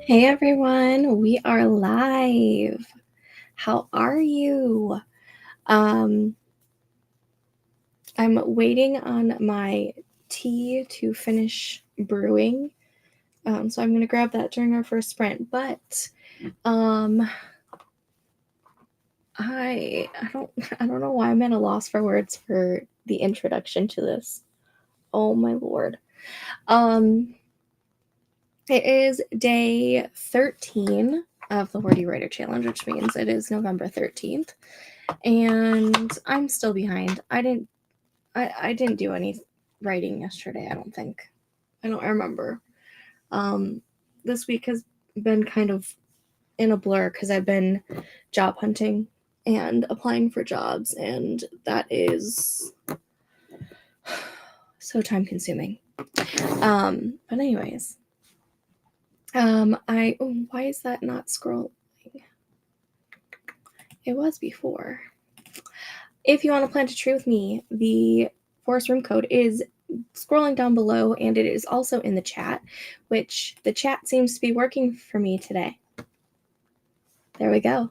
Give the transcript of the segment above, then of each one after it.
Hey everyone, we are live. How are you? I'm waiting on my tea to finish brewing. So I'm going to grab that during our first sprint, but I don't know why I'm at a loss for words for the introduction to this. Oh my lord. It is day 13 of the Wordy Writer Challenge, which means it is November 13th. And I'm still behind. I didn't do any writing yesterday, I don't think. I don't remember. This week has been kind of in a blur because I've been job hunting and applying for jobs, and that is so time consuming. But anyways, why is that not scrolling? It was before. If you want to plant a tree with me, the forest room code is scrolling down below, and it is also in the chat, which the chat seems to be working for me today. There we go.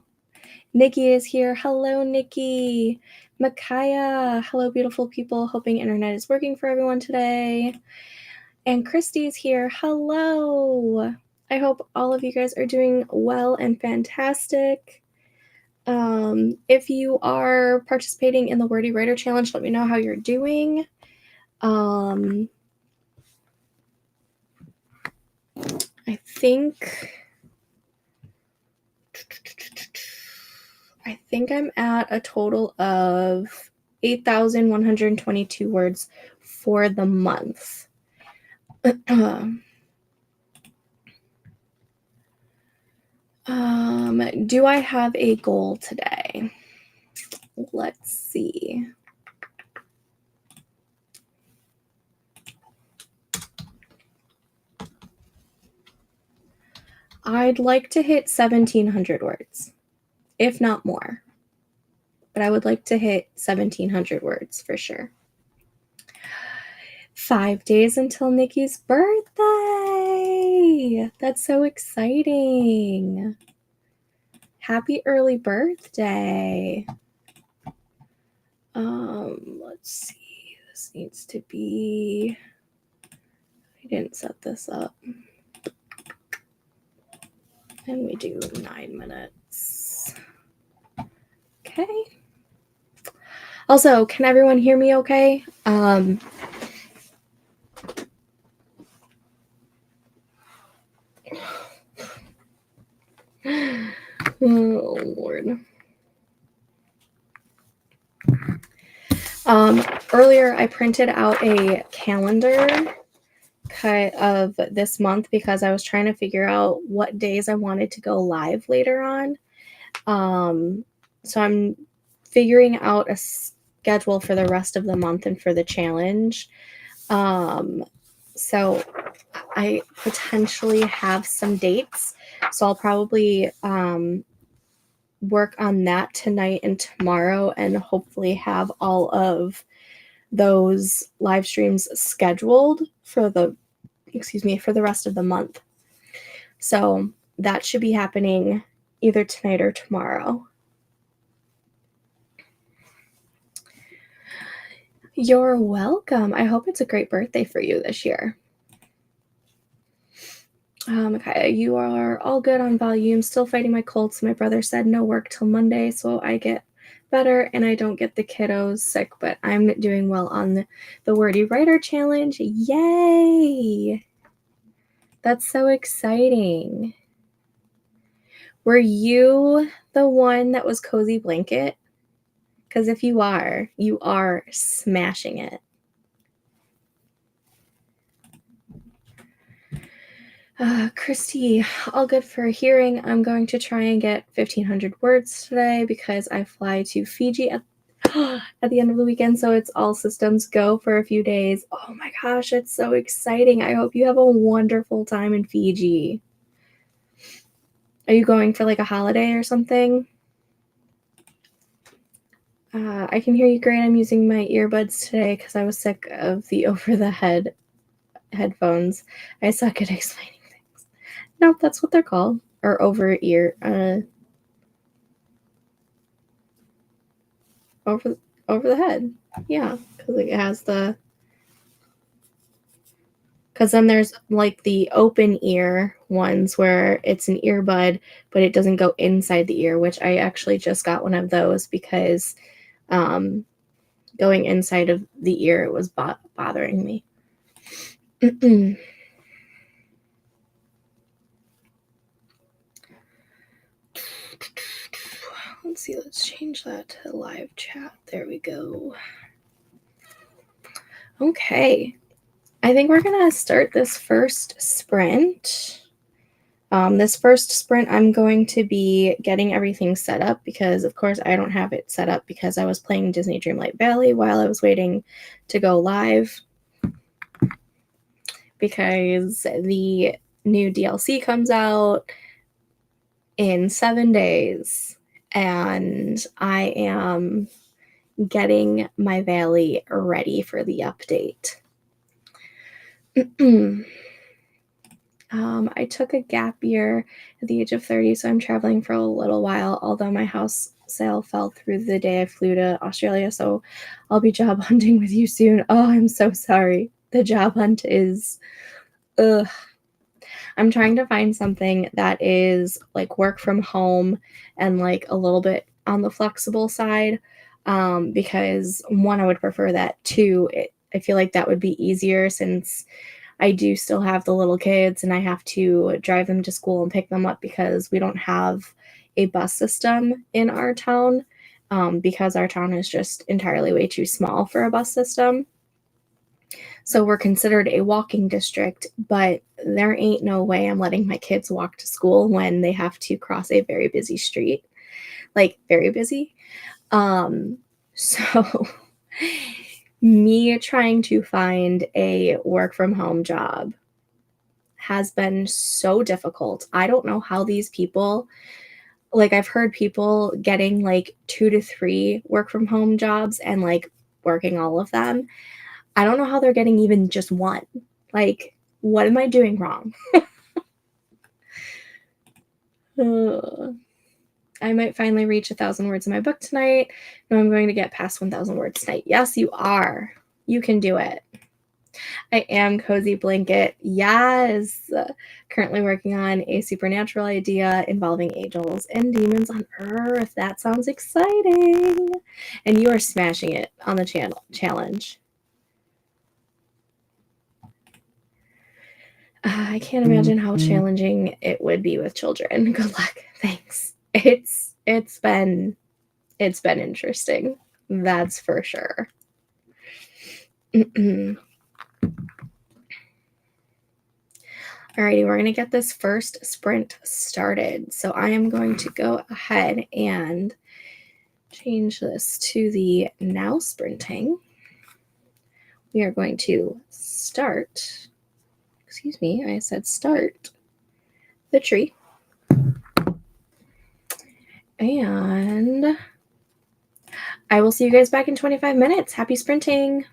Nikki is here. Hello, Nikki. Micaiah. Hello, beautiful people. Hoping internet is working for everyone today. And Christy's here. Hello. I hope all of you guys are doing well and fantastic. If you are participating in the Wordy Writer Challenge, let me know how you're doing. I think I'm at a total of 8,122 words for the month. Do I have a goal today? Let's see. I'd like to hit 1,700 words, if not more. But I would like to hit 1,700 words for sure. 5 days until Nikki's birthday. That's so exciting. Happy early birthday. Let's see. This needs to be... I didn't set this up. And we do 9 minutes. Okay. Also, can everyone hear me okay? Oh, Lord. Earlier, I printed out a calendar cut of this month because I was trying to figure out what days I wanted to go live later on. So I'm figuring out a schedule for the rest of the month and for the challenge. So I potentially have some dates. So I'll probably work on that tonight and tomorrow and hopefully have all of those live streams scheduled for the rest of the month. So that should be happening either tonight or tomorrow. You're welcome. I hope it's a great birthday for you this year. Okay, you are all good on volume. Still fighting my cold. So my brother said no work till Monday, so I get better and I don't get the kiddos sick, but I'm doing well on the Wordy Writer Challenge. Yay! That's so exciting. Were you the one that was Cozy Blanket? Because if you are smashing it. Christy, all good for hearing. I'm going to try and get 1,500 words today because I fly to Fiji at the end of the weekend, so it's all systems go for a few days. Oh my gosh, it's so exciting. I hope you have a wonderful time in Fiji. Are you going for like a holiday or something? I can hear you great. I'm using my earbuds today because I was sick of the over-the-head headphones. I suck at explaining things. No, that's what they're called. Or over ear. Over the head. Yeah, because it has the. Because then there's like the open ear ones where it's an earbud, but it doesn't go inside the ear, which I actually just got one of those because going inside of the ear was bothering me. Let's see, let's change that to live chat. There we go. Okay. I think we're going to start this first sprint. This first sprint, I'm going to be getting everything set up because, of course, I don't have it set up because I was playing Disney Dreamlight Valley while I was waiting to go live because the new DLC comes out in 7 days, and I am getting my Valley ready for the update. I took a gap year at the age of 30, so I'm traveling for a little while, although my house sale fell through the day I flew to Australia, so I'll be job hunting with you soon. Oh, I'm so sorry. The job hunt is, ugh. I'm trying to find something that is like work from home and like a little bit on the flexible side, because one, I would prefer that. Two, I feel like that would be easier since I do still have the little kids and I have to drive them to school and pick them up because we don't have a bus system in our town, because our town is just entirely way too small for a bus system. So we're considered a walking district, but there ain't no way I'm letting my kids walk to school when they have to cross a very busy street, like very busy. So me trying to find a work from home job has been so difficult. I don't know how these people, like I've heard people getting like 2 to 3 work from home jobs and like working all of them. I don't know how they're getting even just one. Like, what am I doing wrong? I might finally reach 1,000 words in my book tonight. No, I'm going to get past 1,000 words tonight. Yes, you are. You can do it. I am Cozy Blanket. Yes. Currently working on a supernatural idea involving angels and demons on Earth. That sounds exciting. And you are smashing it on the challenge. I can't imagine how challenging it would be with children. Good luck. Thanks. It's been interesting. That's for sure. Alrighty, we're going to get this first sprint started. So I am going to go ahead and change this to the now sprinting. We are going to start, excuse me, I said start the tree. And I will see you guys back in 25 minutes. Happy sprinting.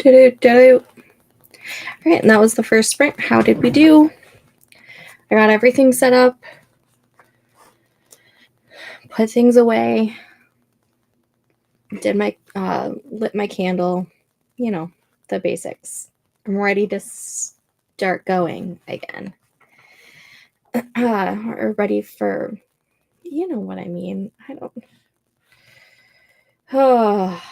All right, and that was the first sprint. How did we do? I got everything set up, put things away, did my lit my candle, you know, the basics. I'm ready to start going again. Or ready for, you know what I mean. I don't. Oh.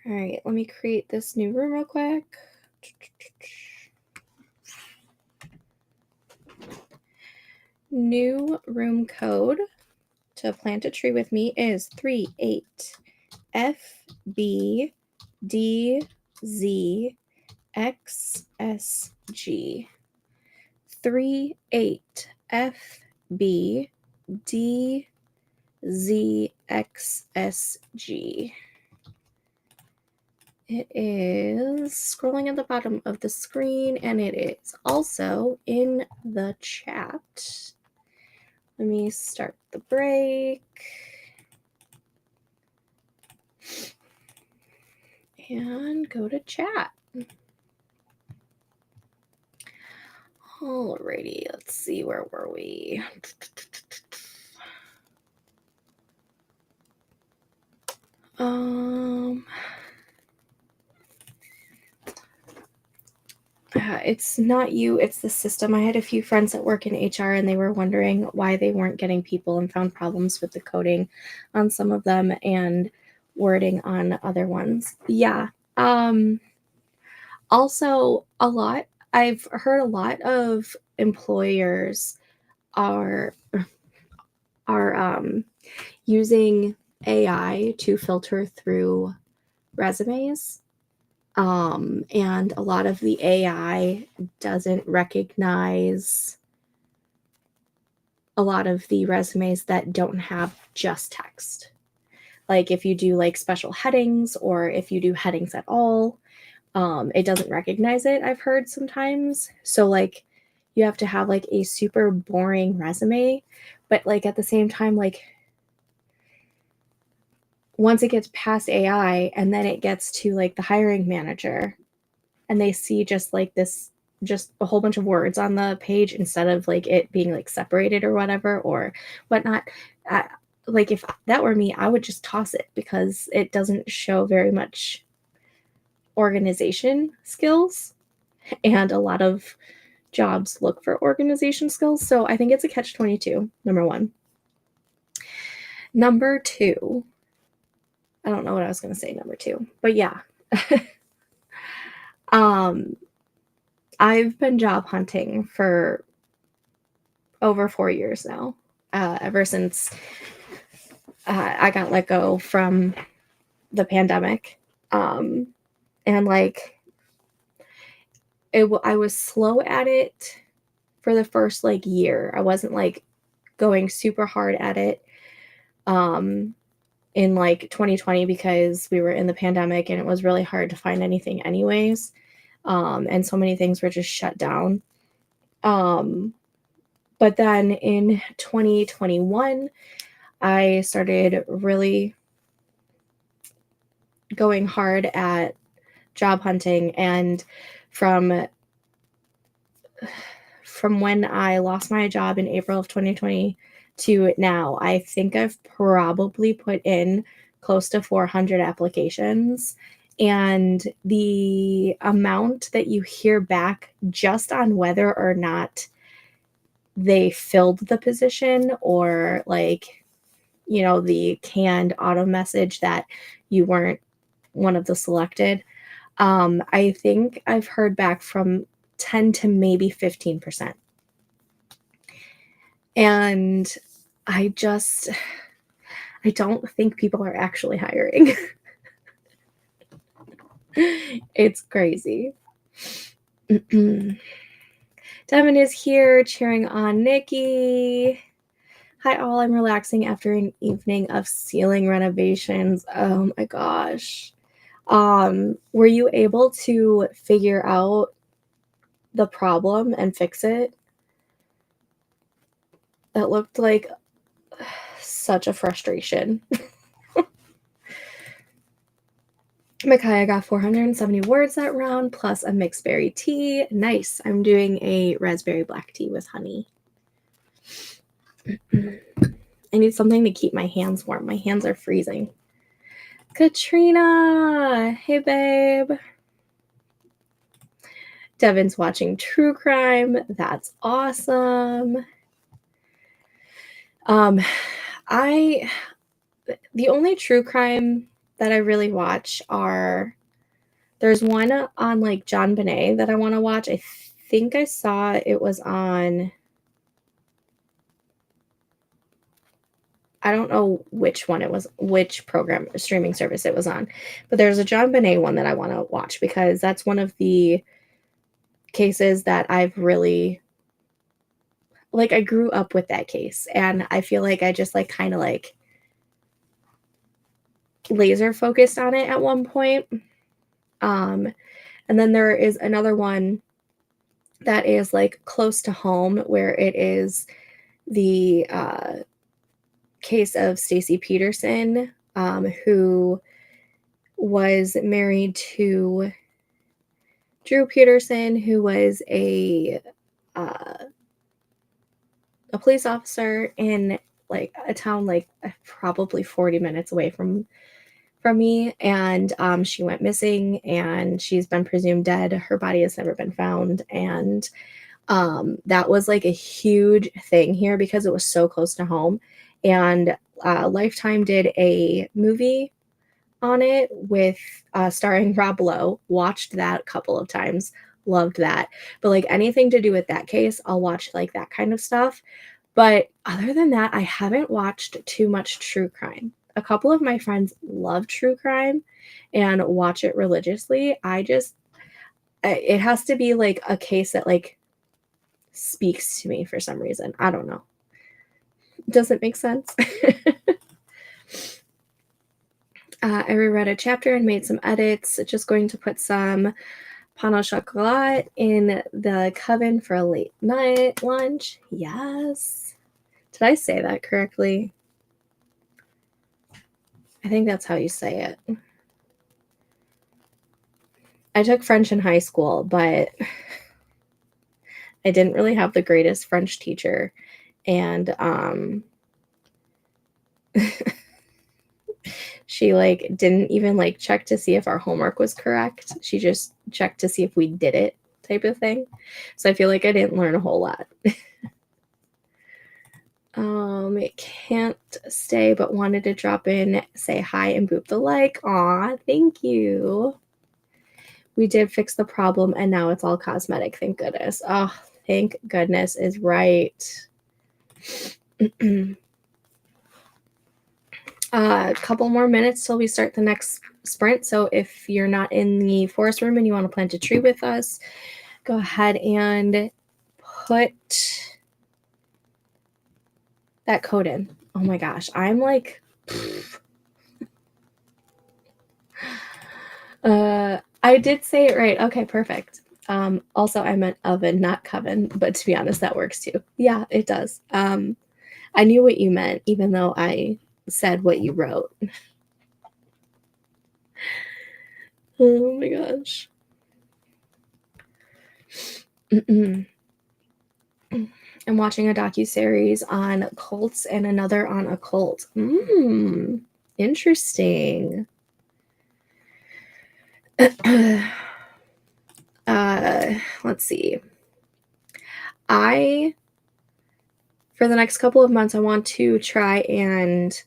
All right, let me create this new room real quick. New room code to plant a tree with me is 38FBDZXSG. 38FBDZXSG. It is scrolling at the bottom of the screen, and it is also in the chat. Let me start the break. And go to chat. Alrighty, let's see, where were we? It's not you, it's the system. I had a few friends that work in HR, and they were wondering why they weren't getting people and found problems with the coding on some of them and wording on other ones. Yeah. Also, I've heard a lot of employers are using AI to filter through resumes. And a lot of the AI doesn't recognize a lot of the resumes that don't have just text. Like if you do like special headings, or if you do headings at all, it doesn't recognize it, I've heard sometimes. So like you have to have like a super boring resume, but like at the same time, like once it gets past AI and then it gets to like the hiring manager, and they see just like this, just a whole bunch of words on the page instead of like it being like separated or whatever or whatnot. Like if that were me, I would just toss it, because it doesn't show very much organization skills, and a lot of jobs look for organization skills. So I think it's a catch-22, number one. Number two, I don't know what I was going to say number two, but yeah. I've been job hunting for over 4 years now, ever since I got let go from the pandemic. And like I was slow at it for the first like year. I wasn't like going super hard at it in like 2020, because we were in the pandemic and it was really hard to find anything anyways. And so many things were just shut down. But then in 2021, I started really going hard at job hunting, and from when I lost my job in April of 2020 to now, I think I've probably put in close to 400 applications, and the amount that you hear back just on whether or not they filled the position, or like, you know, the canned auto message that you weren't one of the selected, I think I've heard back from 10 to maybe 15%. And I don't think people are actually hiring. It's crazy. Devin is here cheering on Nikki. Hi all, I'm relaxing after an evening of ceiling renovations. Oh my gosh. Were you able to figure out the problem and fix it? That looked like – ... ... ... ... ... ... ... ... ... ... ... ... ... ... ... ... ... ... ... ... ... ... ... ... ... ... ... ... ... ... ... ... ... ... ... ... ... ... ... ... ... ... ... ... ... ... ... ... ... ... ... ... ... ... ... ... ... ... ... ... ... ... ... ... ... ... ... ... ... ... ... ... ... ... ... ... ... ... ... ... ... ... ... ... ... ... ... ... ... ... ... ... ... ... ... ... ... ... ... ... ... ... ... ... ... ... ... ... ... ... ... ... ... ... ... ... ... ... ... ... ... ... ... ... ... ... ... ... ... ... ... ... ... ... ... ... ... ... ... ... ... ... ... ... ... ... ... ... ... ... ... ... ... ... ... ... ... ... ... ... ... ... ... ... ... ... ... ... ... ... ... ... ... ... ... ... ... ... ... ... ... ... ... ... ... ... ... ... ... ... ... ... ... ... ... ... Micaiah got 470 words that round, plus a mixed berry tea. Nice. I'm doing a raspberry black tea with honey. I need something to keep my hands warm. My hands are freezing. Katrina! Hey, babe. Devin's watching true crime. That's awesome. The only true crime that I really watch there's one on like John Bonet that I want to watch. I think I saw it was on, I don't know which one it was, which program, streaming service it was on, but there's a John Bonet one that I want to watch because that's one of the cases that I've really, like, I grew up with that case, and I feel like I just like kind of like laser focused on it at one point. And then there is another one that is like close to home where it is the case of Stacy Peterson, who was married to Drew Peterson, who was a police officer in like a town like probably 40 minutes away from me, and she went missing and she's been presumed dead. Her body has never been found, and that was like a huge thing here because it was so close to home. And Lifetime did a movie on it with starring Rob Lowe. Watched that a couple of times, loved that. But like anything to do with that case, I'll watch like that kind of stuff. But other than that, I haven't watched too much true crime. A couple of my friends love true crime and watch it religiously. It has to be like a case that like speaks to me for some reason. I don't know. Does it make sense? I reread a chapter and made some edits. Just going to put some pain au chocolat in the coven for a late night lunch. Yes. Did I say that correctly? I think that's how you say it. I took French in high school, but I didn't really have the greatest French teacher. And she like didn't even like check to see if our homework was correct. She just checked to see if we did it, type of thing. So I feel like I didn't learn a whole lot. It can't stay, but wanted to drop in, say hi, and boop the like. Aw, thank you. We did fix the problem, and now it's all cosmetic. Thank goodness. Oh, thank goodness is right. A couple more minutes till we start the next sprint. So if you're not in the forest room and you want to plant a tree with us, go ahead and put that code in. Oh my gosh, I'm like, I did say it right. Okay, perfect. Also, I meant oven, not coven, but to be honest, that works too. Yeah, it does. I knew what you meant, even though I said what you wrote. Oh my gosh. I'm watching a docuseries on cults and another on a cult. Interesting. Let's see. For the next couple of months, I want to try and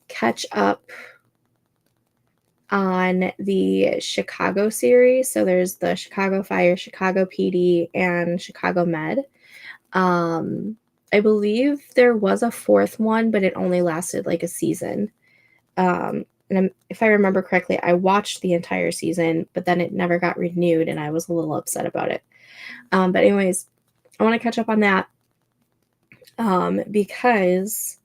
catch up on the Chicago series. So there's the Chicago Fire, Chicago PD, and Chicago Med. I believe there was a fourth one, but it only lasted like a season. And if I remember correctly, I watched the entire season, but then it never got renewed, and I was a little upset about it. But anyways, I want to catch up on that because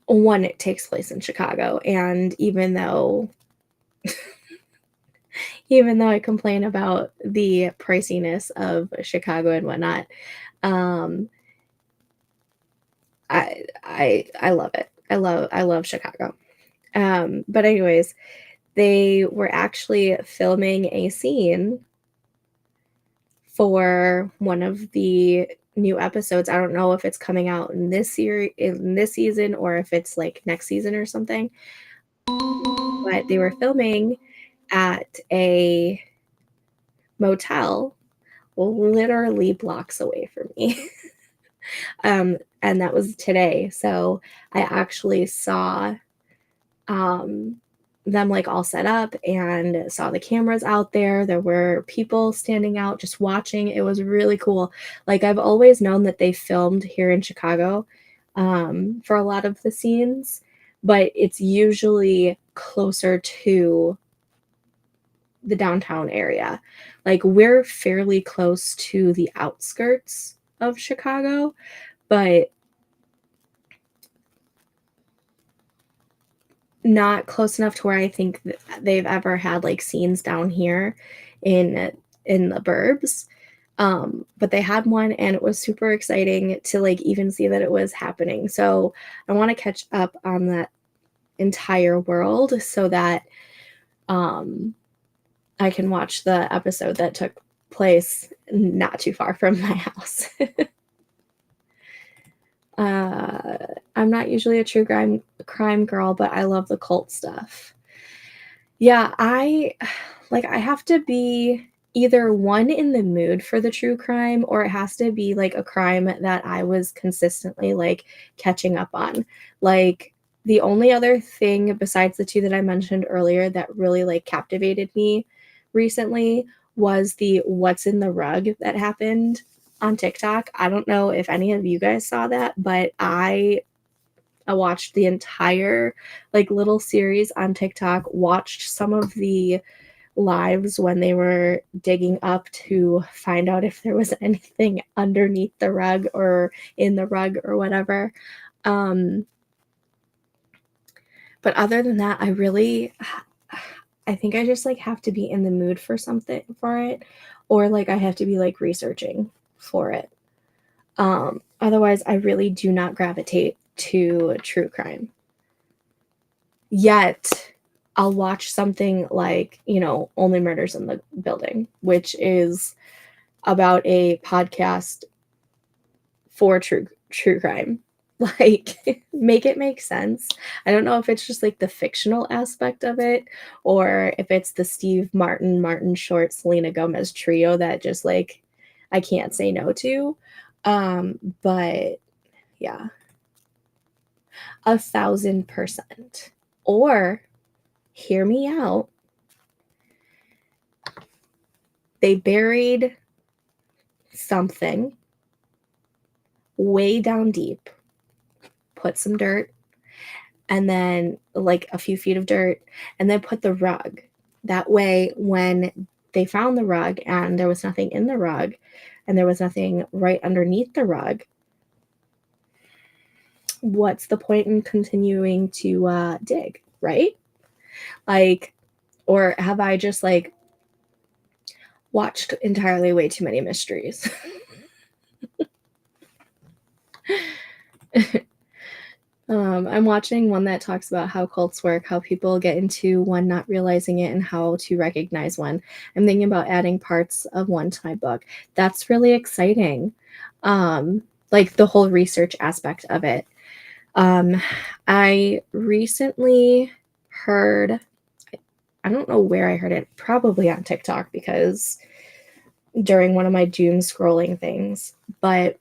one, it takes place in Chicago, and even though I complain about the priciness of Chicago and whatnot, I love it. I love Chicago. But anyways, they were actually filming a scene for one of the new episodes. I don't know if it's coming out in this season or if it's like next season or something. But they were filming at a motel literally blocks away from me. And that was today. So I actually saw them like all set up and saw the cameras out there. There were people standing out just watching. It was really cool. Like I've always known that they filmed here in Chicago for a lot of the scenes, but it's usually closer to the downtown area. Like we're fairly close to the outskirts of Chicago, but not close enough to where I think they've ever had like scenes down here in the burbs. But they had one and it was super exciting to like even see that it was happening. So I want to catch up on that entire world so that I can watch the episode that took place not too far from my house. I'm not usually a true crime girl, but I love the cult stuff. Yeah, I have to be either one in the mood for the true crime or it has to be like a crime that I was consistently like catching up on. Like the only other thing besides the two that I mentioned earlier that really like captivated me recently was the what's in the rug that happened on TikTok. I don't know if any of you guys saw that, but I watched the entire like little series on TikTok, watched some of the lives when they were digging up to find out if there was anything underneath the rug or in the rug or whatever. But other than that, I think I just like have to be in the mood for something for it, or like I have to be like researching for it. Otherwise, I really do not gravitate to true crime. Yet, I'll watch something like, Only Murders in the Building, which is about a podcast for true crime. Like, make it make sense. I don't know if it's just like the fictional aspect of it or if it's the Steve Martin Short, Selena Gomez trio that just like I can't say no to. But yeah, 1,000%. Or hear me out. They buried something way down deep, put some dirt, and then like a few feet of dirt, and then put the rug. That way, when they found the rug and there was nothing in the rug, and there was nothing right underneath the rug, what's the point in continuing to dig, right? Like, or have I just like watched entirely way too many mysteries? I'm watching one that talks about how cults work, how people get into one not realizing it, and how to recognize one. I'm thinking about adding parts of one to my book. That's really exciting. Like the whole research aspect of it. I recently heard, I don't know where I heard it, probably on TikTok because during one of my doom scrolling things, but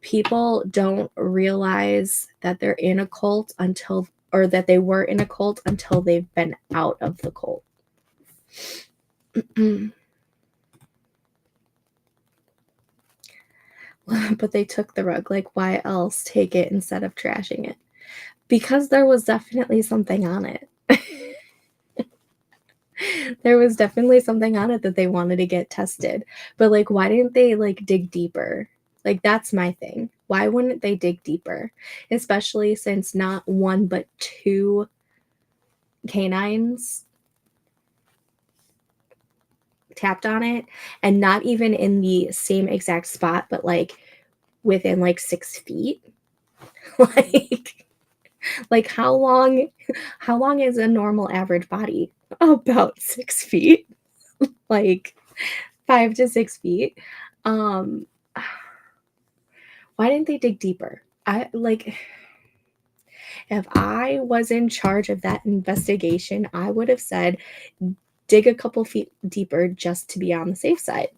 people don't realize that they're in a cult or that they were in a cult until they've been out of the cult. But they took the rug. Like, why else take it instead of trashing it? Because there was definitely something on it. There was definitely something on it that they wanted to get tested. But like, why didn't they like dig deeper? Like, that's my thing. Why wouldn't they dig deeper? Especially since not one but two canines tapped on it, and not even in the same exact spot, but like within like 6 feet. Like, Like, how long is a normal average body? About 6 feet, like 5 to 6 feet. Um, why didn't they dig deeper? If I was in charge of that investigation, I would have said, dig a couple feet deeper just to be on the safe side,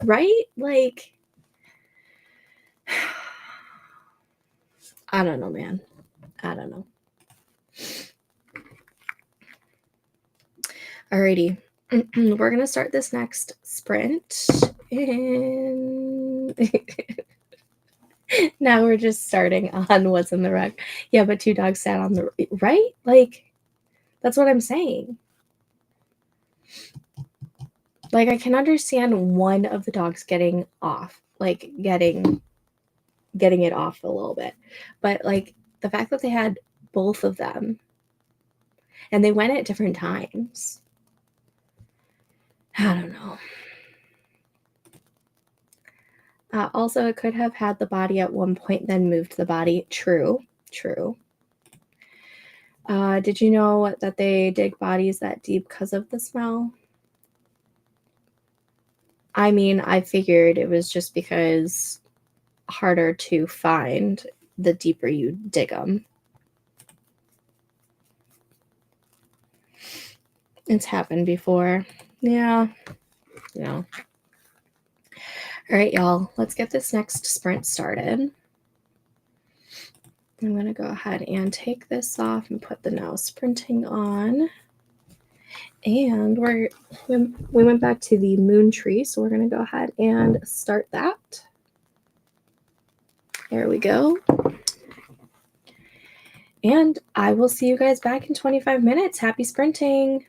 right? Like, I don't know, man. I don't know. Alrighty. We're going to start this next sprint. And now we're just starting on what's in the rug. Yeah, but 2 dogs sat on the right? Like, that's what I'm saying. Like, I can understand one of the dogs getting off, like getting it off a little bit. But like the fact that they had both of them and they went at different times. I don't know. Also, it could have had the body at one point, then moved the body. True. Did you know that they dig bodies that deep because of the smell? I mean, I figured it was just because harder to find the deeper you dig them. It's happened before. Yeah. All right, y'all, let's get this next sprint started. I'm going to go ahead and take this off and put the now sprinting on. And we went back to the moon tree, so we're going to go ahead and start that. There we go. And I will see you guys back in 25 minutes. Happy sprinting.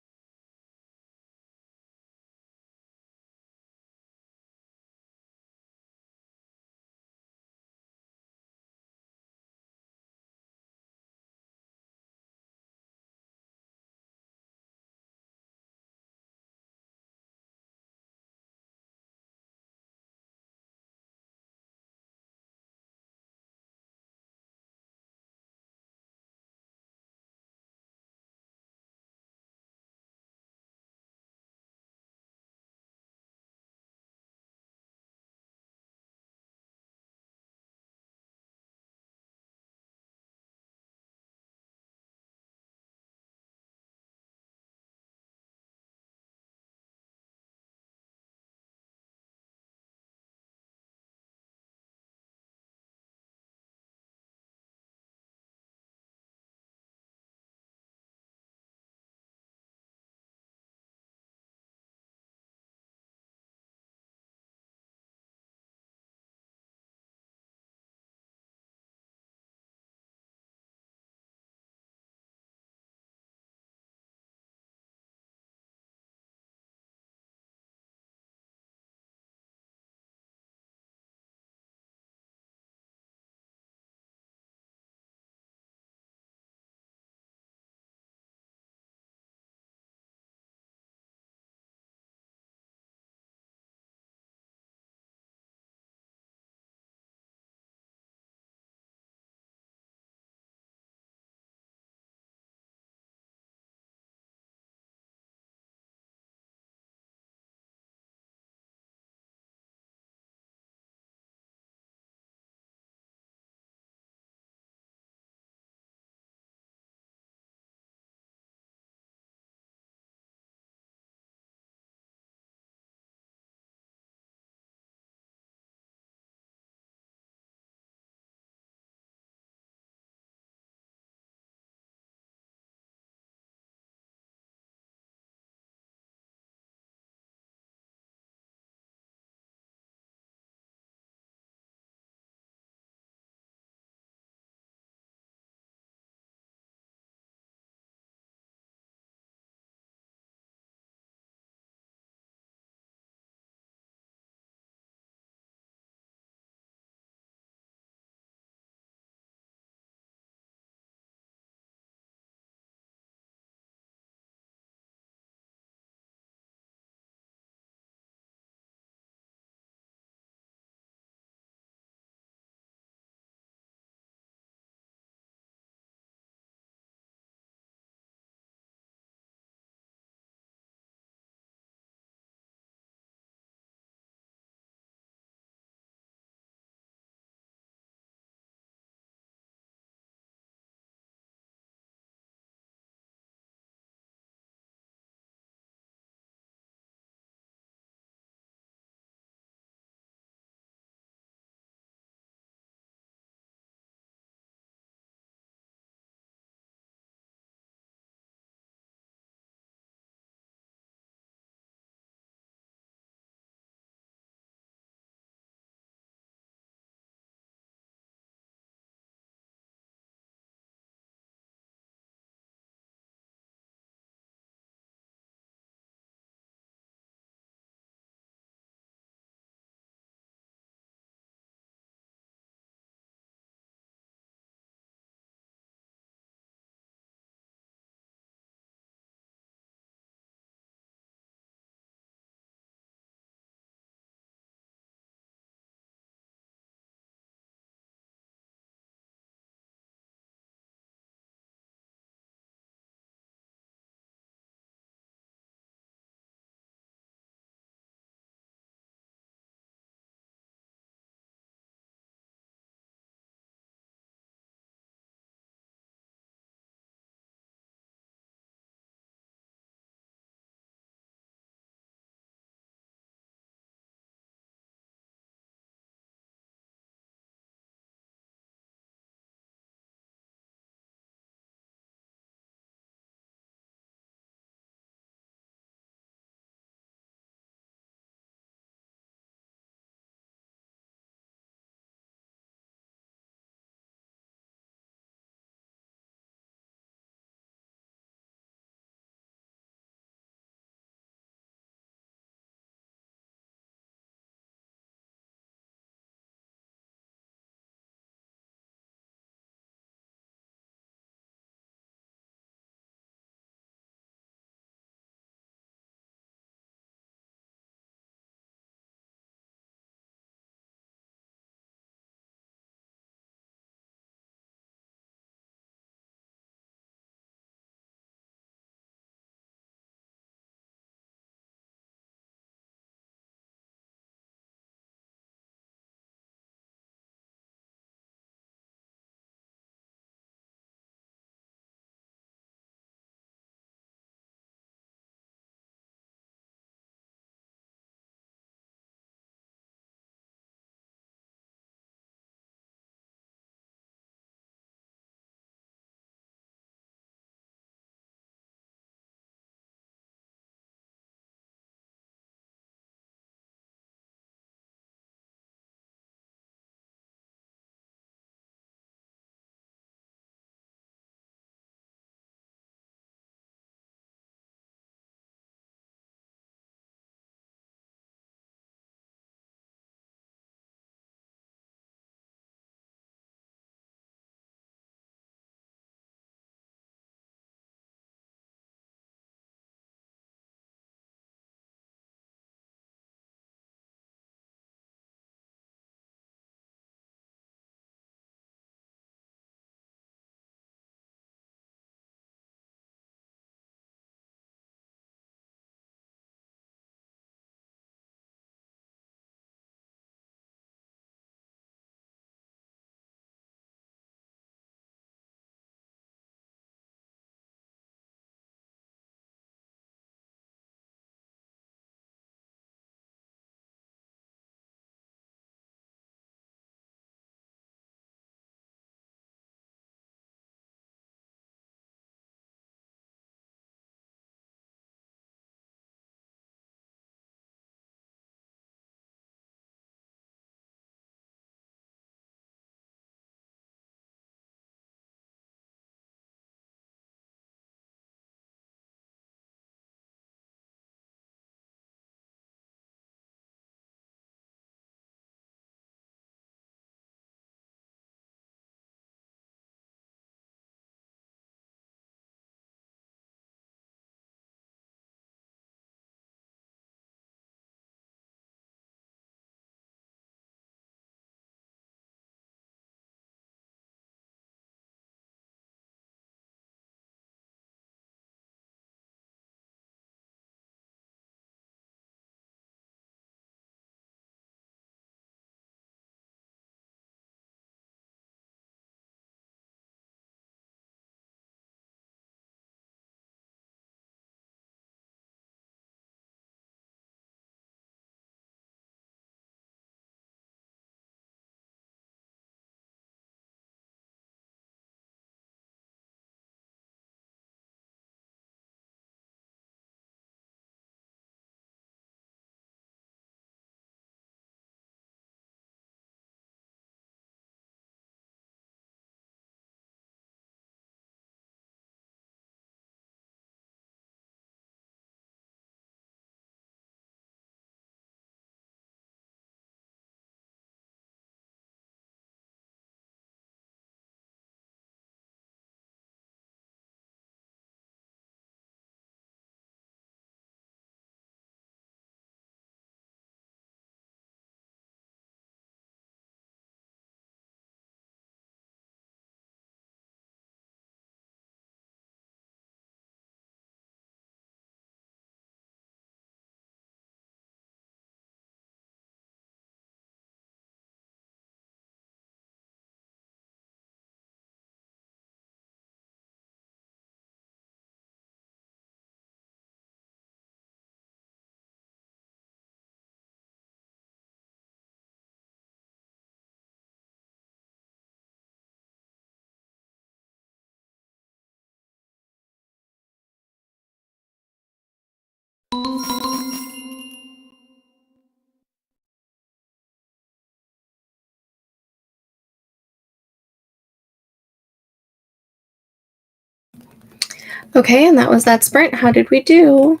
Okay, and that was that sprint. How did we do?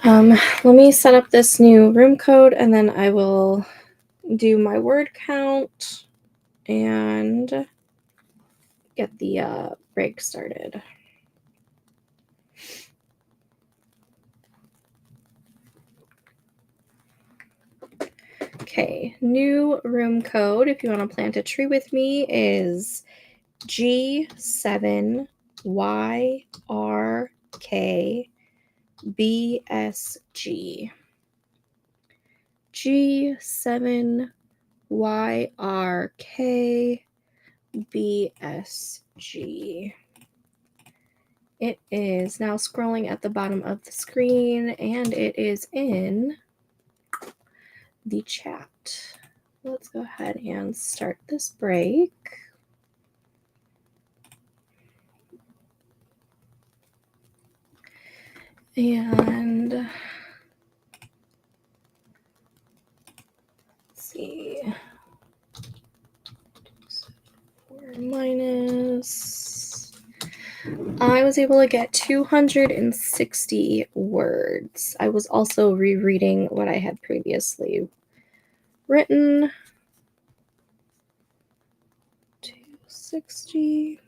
Let me set up this new room code, and then I will do my word count and get the break started. Okay, new room code, if you want to plant a tree with me, is G7YRKBSG. G7YRKBSG. It is now scrolling at the bottom of the screen, and it is in the chat. Let's go ahead and start this break. And let's see. 4 minus. I was able to get 260 words. I was also rereading what I had previously written. 260.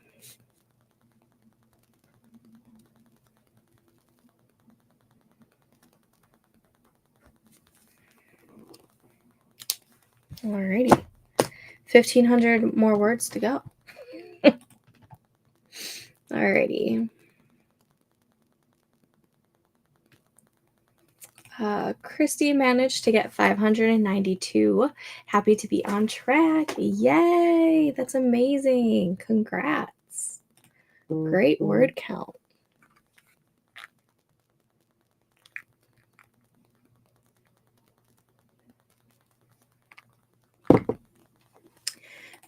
Alrighty. 1,500 more words to go. Alrighty. Christy managed to get 592. Happy to be on track. Yay! That's amazing. Congrats. Great word count.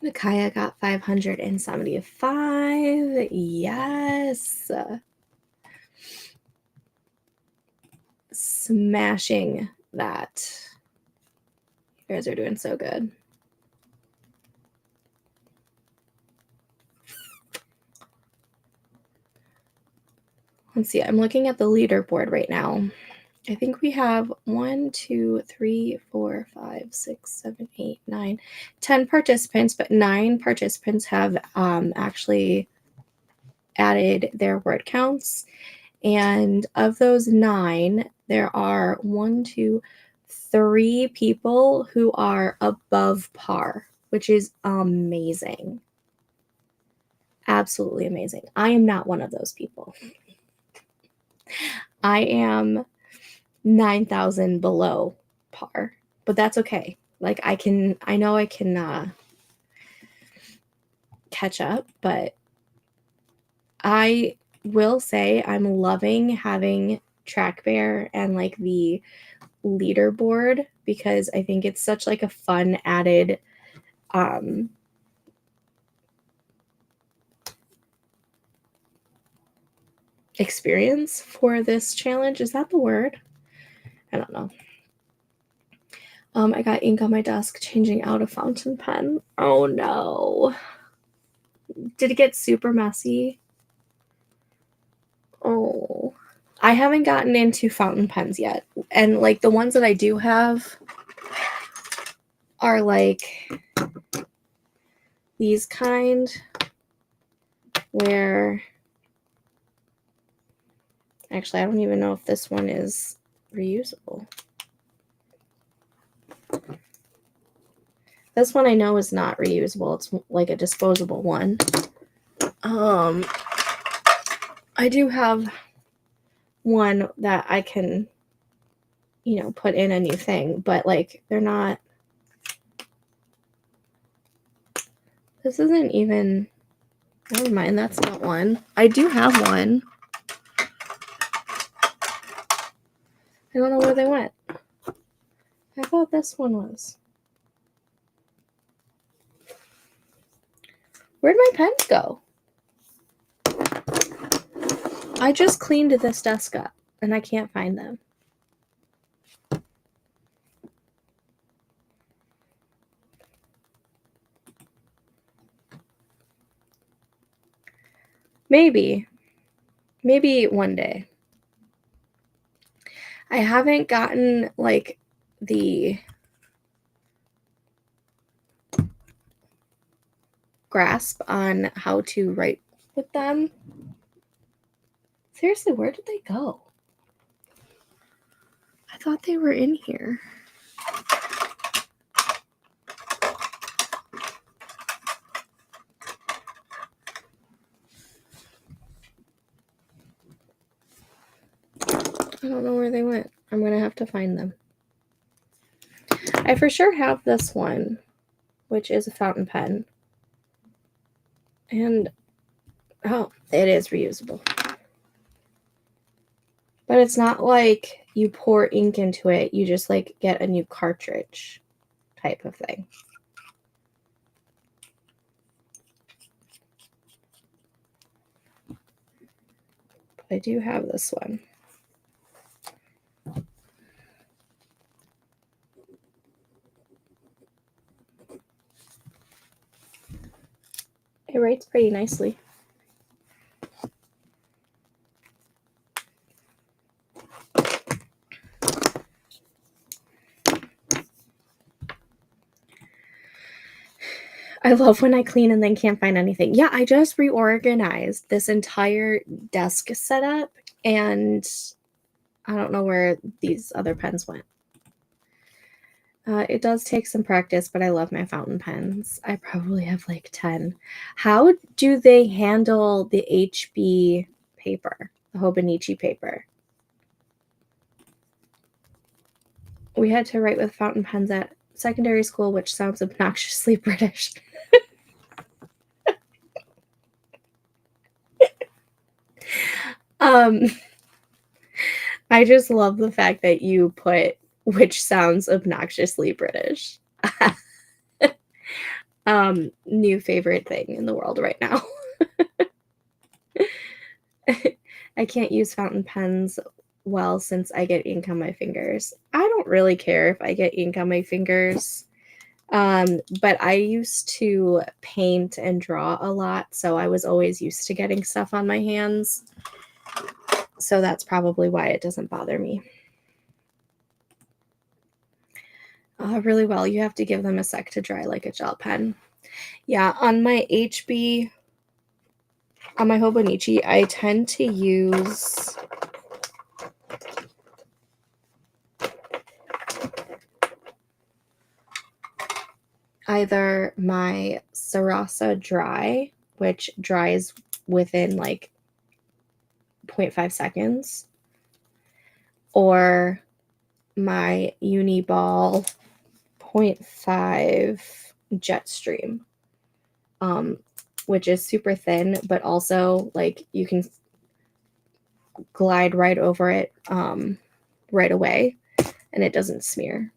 Nakaya got 575. Yes. Smashing that. You guys are doing so good. Let's see. I'm looking at the leaderboard right now. I think we have 1, 2, 3, 4, 5, 6, 7, 8, 9, 10 participants, but 9 participants have actually added their word counts. And of those 9, there are 1, 2, 3 people who are above par, which is amazing. Absolutely amazing. I am not one of those people. I am 9,000 below par, but that's okay. Like I know I can catch up, but I will say I'm loving having TRACKBEAR and like the leaderboard, because I think it's such like a fun added experience for this challenge. Is that the word? I don't know. I got ink on my desk changing out a fountain pen. Oh no. Did it get super messy? Oh. I haven't gotten into fountain pens yet. And like the ones that I do have are like these kind where actually I don't even know if this one is reusable. This one I know is not reusable. It's like a disposable one. I do have one that I can, put in a new thing, but like they're not. This isn't even. Never mind, that's not one. I do have one. I don't know where they went. I thought this one was. Where'd my pens go? I just cleaned this desk up and I can't find them. Maybe one day. I haven't gotten like the grasp on how to write with them. Seriously, where did they go? I thought they were in here. I don't know where they went. I'm going to have to find them. I for sure have this one, which is a fountain pen. And, oh, it is reusable. But it's not like you pour ink into it. You just like get a new cartridge type of thing. But I do have this one. It writes pretty nicely. I love when I clean and then can't find anything. Yeah, I just reorganized this entire desk setup, and I don't know where these other pens went. It does take some practice, but I love my fountain pens. I probably have like 10. How do they handle the HB paper, the Hobonichi paper? We had to write with fountain pens at secondary school, which sounds obnoxiously British. I just love the fact that you put which sounds obnoxiously British. New favorite thing in the world right now. I can't use fountain pens well since I get ink on my fingers. I don't really care if I get ink on my fingers. But I used to paint and draw a lot, so I was always used to getting stuff on my hands. So that's probably why it doesn't bother me. Really well. You have to give them a sec to dry like a gel pen. Yeah, on my HB, on my Hobonichi, I tend to use either my Sarasa Dry, which dries within like 0.5 seconds, or my Uniball 0.5 Jetstream, which is super thin, but also like you can glide right over it right away and it doesn't smear.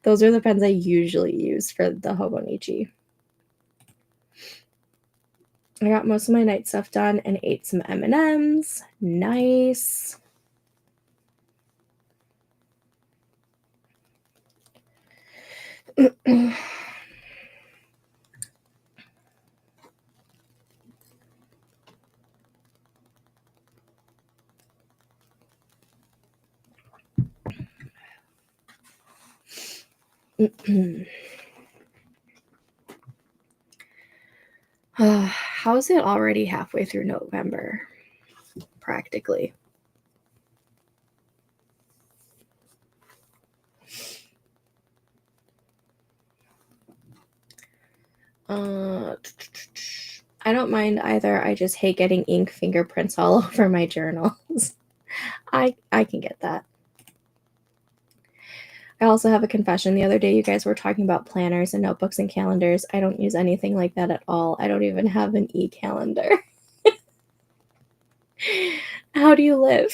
Those are the pens I usually use for the Hobonichi. I got most of my night stuff done and ate some M&Ms. Nice. How is it already halfway through November? Practically. I don't mind either. I just hate getting ink fingerprints all over my journals. I can get that. I also have a confession. The other day, you guys were talking about planners and notebooks and calendars. I don't use anything like that at all. I don't even have an e-calendar. How do you live?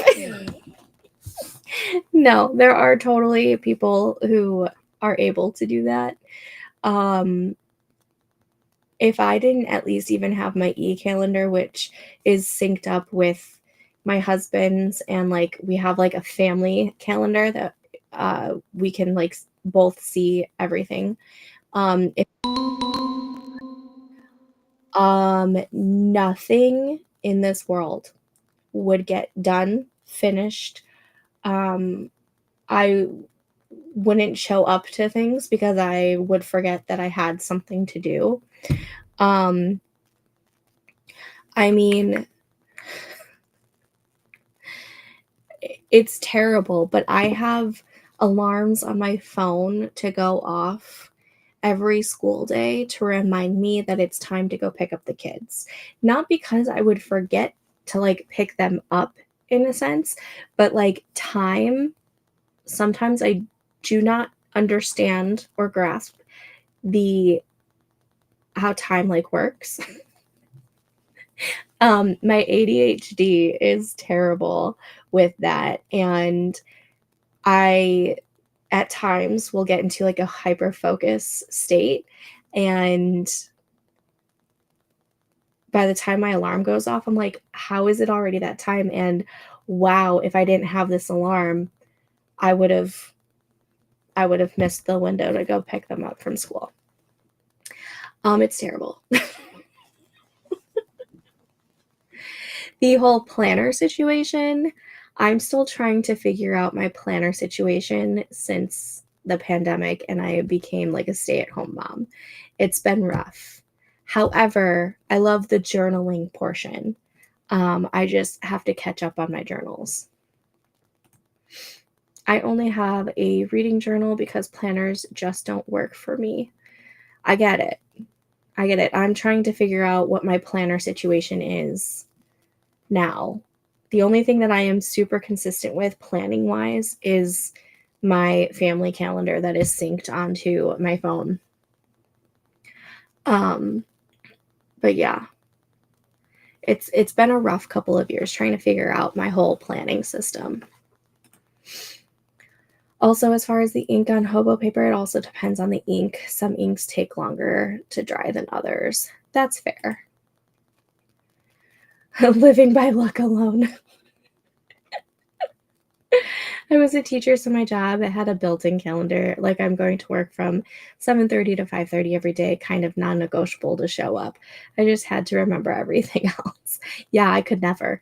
No, there are totally people who are able to do that. If I didn't at least even have my e-calendar, which is synced up with my husband's, and like we have like a family calendar that we can like both see everything. Nothing in this world would get done, finished. I wouldn't show up to things because I would forget that I had something to do. Um, I mean, it's terrible, but I have alarms on my phone to go off every school day to remind me that it's time to go pick up the kids. Not because I would forget to like pick them up in a sense, but like time, sometimes I do not understand or grasp the how time like works. My ADHD is terrible with that, and I at times will get into like a hyper focus state, and by the time my alarm goes off, I'm like, how is it already that time? And wow, if I didn't have this alarm, I would have I would have missed the window to go pick them up from school. It's terrible. The whole planner situation, I'm still trying to figure out my planner situation since the pandemic and I became like a stay-at-home mom. It's been rough. However, I love the journaling portion. I just have to catch up on my journals. I only have a reading journal because planners just don't work for me. I get it. I get it. I'm trying to figure out what my planner situation is now. The only thing that I am super consistent with planning wise is my family calendar that is synced onto my phone. But yeah, it's been a rough couple of years trying to figure out my whole planning system. Also, as far as the ink on hobo paper, it also depends on the ink. Some inks take longer to dry than others. That's fair. Living by luck alone. I was a teacher, so my job had a built-in calendar. Like I'm going to work from 7:30 to 5:30 every day, kind of non-negotiable to show up. I just had to remember everything else. Yeah, I could never.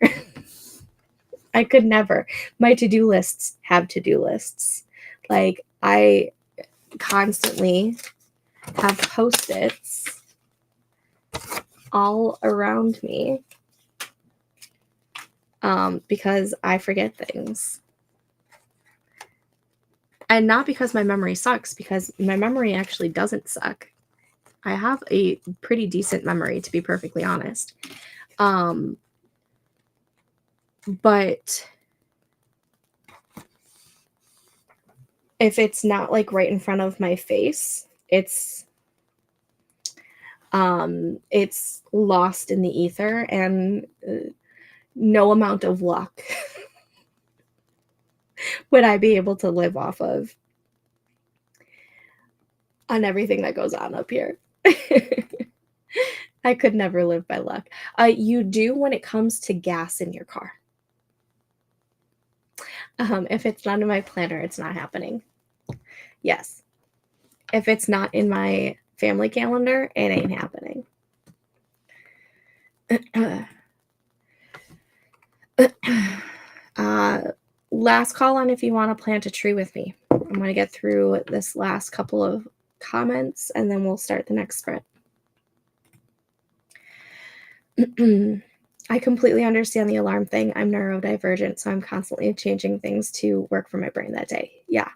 I could never. My to-do lists have to-do lists. Like I constantly have Post-its all around me because I forget things. And not because my memory sucks, because my memory actually doesn't suck. I have a pretty decent memory, to be perfectly honest. But if it's not like right in front of my face, it's lost in the ether, and no amount of luck would I be able to live off of on everything that goes on up here. I could never live by luck. You do when it comes to gas in your car. If it's not in my planner, it's not happening. Yes. If it's not in my family calendar, it ain't happening. Last call on if you want to plant a tree with me. I'm going to get through this last couple of comments and then we'll start the next sprint. I completely understand the alarm thing. I'm neurodivergent, so I'm constantly changing things to work for my brain that day. Yeah.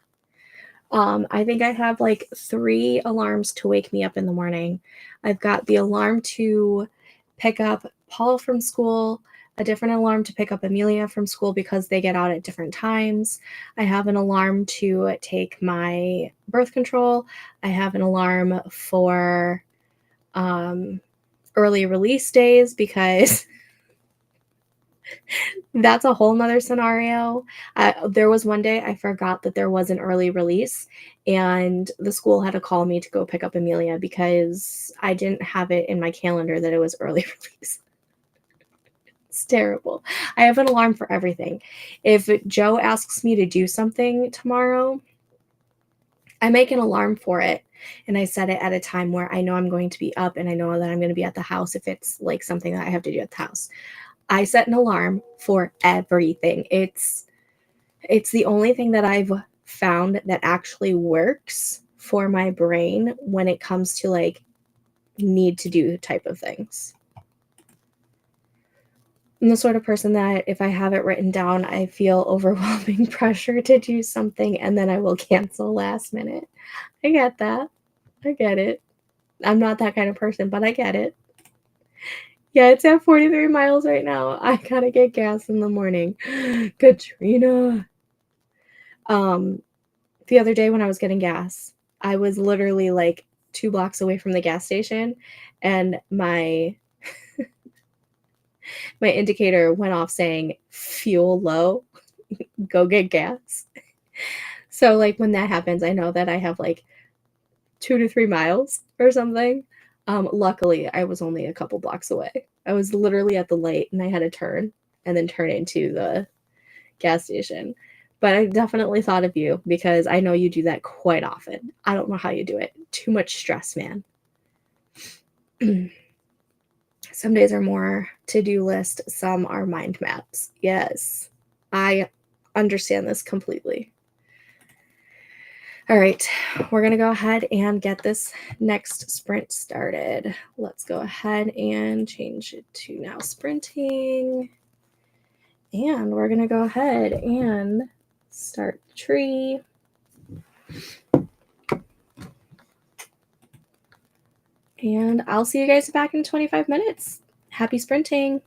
I think I have like 3 alarms to wake me up in the morning. I've got the alarm to pick up Paul from school, a different alarm to pick up Amelia from school because they get out at different times. I have an alarm to take my birth control. I have an alarm for early release days because that's a whole nother scenario. There was one day I forgot that there was an early release, and the school had to call me to go pick up Amelia because I didn't have it in my calendar that it was early release. It's terrible. I have an alarm for everything. If Joe asks me to do something tomorrow, I make an alarm for it, and I set it at a time where I know I'm going to be up and I know that I'm gonna be at the house if it's, like, something that I have to do at the house. I set an alarm for everything. It's the only thing that I've found that actually works for my brain when it comes to, like, need to do type of things. I'm the sort of person that if I have it written down, I feel overwhelming pressure to do something, and then I will cancel last minute. I get that. I get it. I'm not that kind of person, but I get it. Yeah, it's at 43 miles right now. I gotta get gas in the morning. Katrina. Um, the other day when I was getting gas, I was literally like 2 blocks away from the gas station, and my indicator went off saying fuel low, go get gas. So, like, when that happens, I know that I have, like, 2 to 3 miles or something. Luckily, I was only a couple blocks away. I was literally at the light, and I had to turn and then turn into the gas station. But I definitely thought of you because I know you do that quite often. I don't know how you do it. Too much stress, man. Some days are more to-do list, some are mind maps. Yes, I understand this completely. All right, we're gonna go ahead and get this next sprint started. Let's go ahead and change it to now sprinting. And we're gonna go ahead and start the tree. And I'll see you guys back in 25 minutes. Happy sprinting.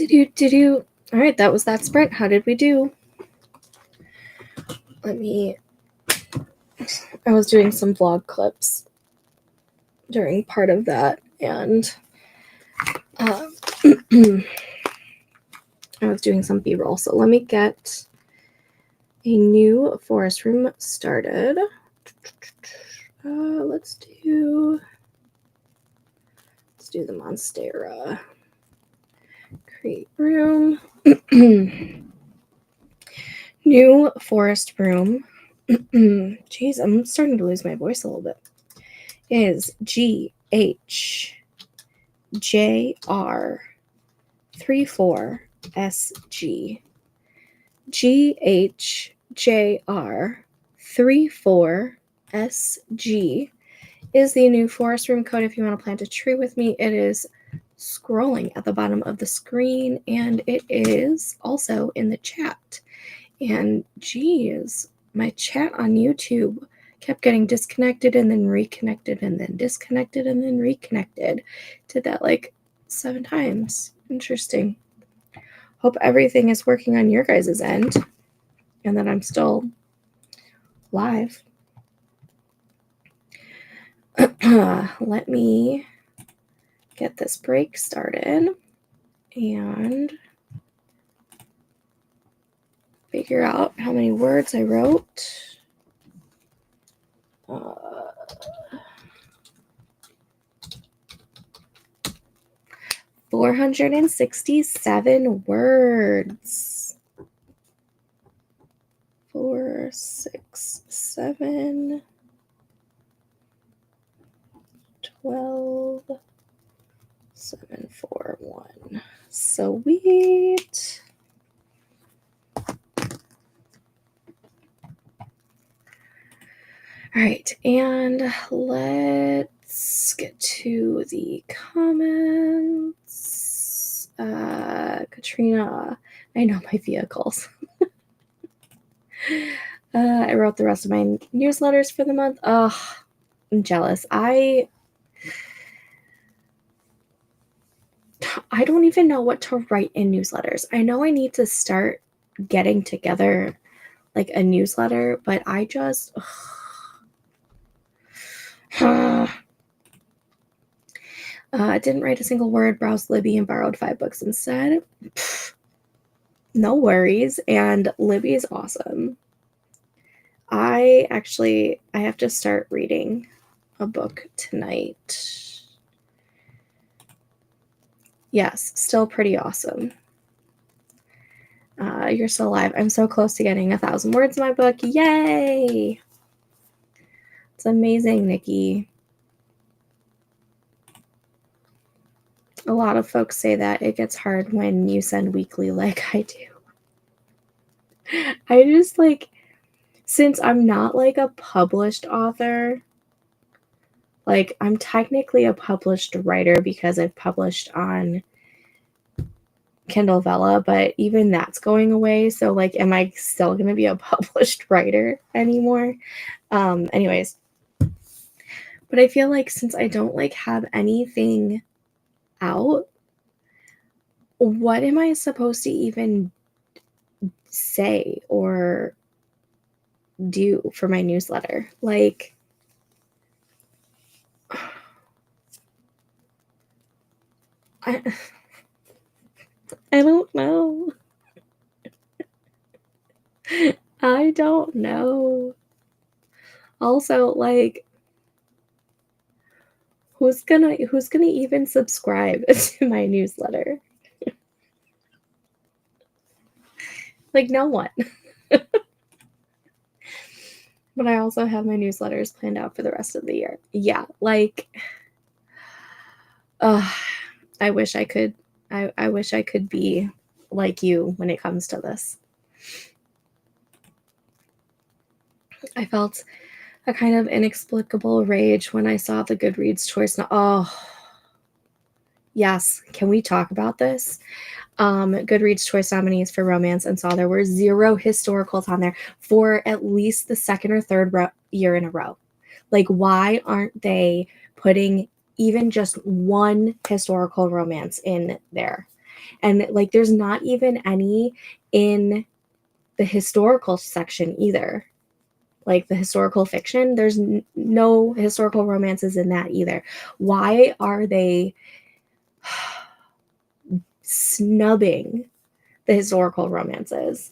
All right, that was that sprint. How did we do? I was doing some vlog clips during part of that, and I was doing some B-roll. So let me get a new forest room started. Let's do the Monstera. Create room. New forest room. Jeez, I'm starting to lose my voice a little bit. Is GHJR34SG. GHJR34SG is the new forest room code. If you want to plant a tree with me, it is scrolling at the bottom of the screen, and it is also in the chat. And geez, my chat on YouTube kept getting disconnected and then reconnected and then disconnected and then reconnected. Did that like 7 times. Interesting. Hope everything is working on your guys' end and that I'm still live. Let me get this break started and figure out how many words I wrote. 467 words. 4, 6, 7, 12, 7, 4, 1. Sweet. All right, and let's get to the comments. Katrina, I know my vehicles. I wrote the rest of my newsletters for the month. Oh, I'm jealous. I don't even know what to write in newsletters. I know I need to start getting together like a newsletter, but I just didn't write a single word, browsed Libby and borrowed 5 books instead. No worries. And Libby is awesome. I have to start reading a book tonight. Yes, still pretty awesome. You're still alive. I'm so close to getting 1,000 words in my book. Yay! It's amazing, Nikki. A lot of folks say that it gets hard when you send weekly like I do. I just since I'm not like a published author, like I'm technically a published writer because I've published on Kindle Vella, but even that's going away. So like, am I still going to be a published writer anymore? Anyways, but I feel like since I don't like have anything out, what am I supposed to even say or do for my newsletter? Like, I don't know. I don't know. Also, like, who's gonna even subscribe to my newsletter? Like, no one. But I also have my newsletters planned out for the rest of the year. Yeah, like, I wish I could. I wish I could be like you when it comes to this. I felt a kind of inexplicable rage when I saw the Goodreads choice. Yes. Can we talk about this? Goodreads choice nominees for romance, and saw there were 0 historicals on there for at least the second or third year in a row. Like, why aren't they putting even just one historical romance in there? And like, there's not even any in the historical section either. Like the historical fiction, there's no historical romances in that either. Why are they snubbing the historical romances?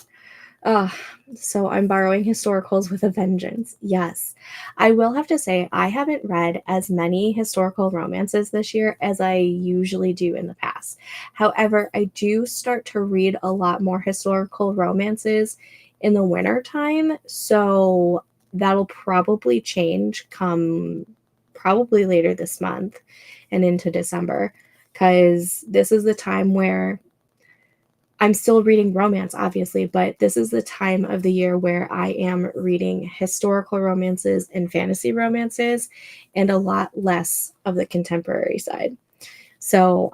So I'm borrowing historicals with a vengeance. Yes. I will have to say, I haven't read as many historical romances this year as I usually do in the past. However, I do start to read a lot more historical romances in the winter time. So that'll probably change come probably later this month and into December, because this is the time where I'm still reading romance, obviously, but this is the time of the year where I am reading historical romances and fantasy romances, and a lot less of the contemporary side. So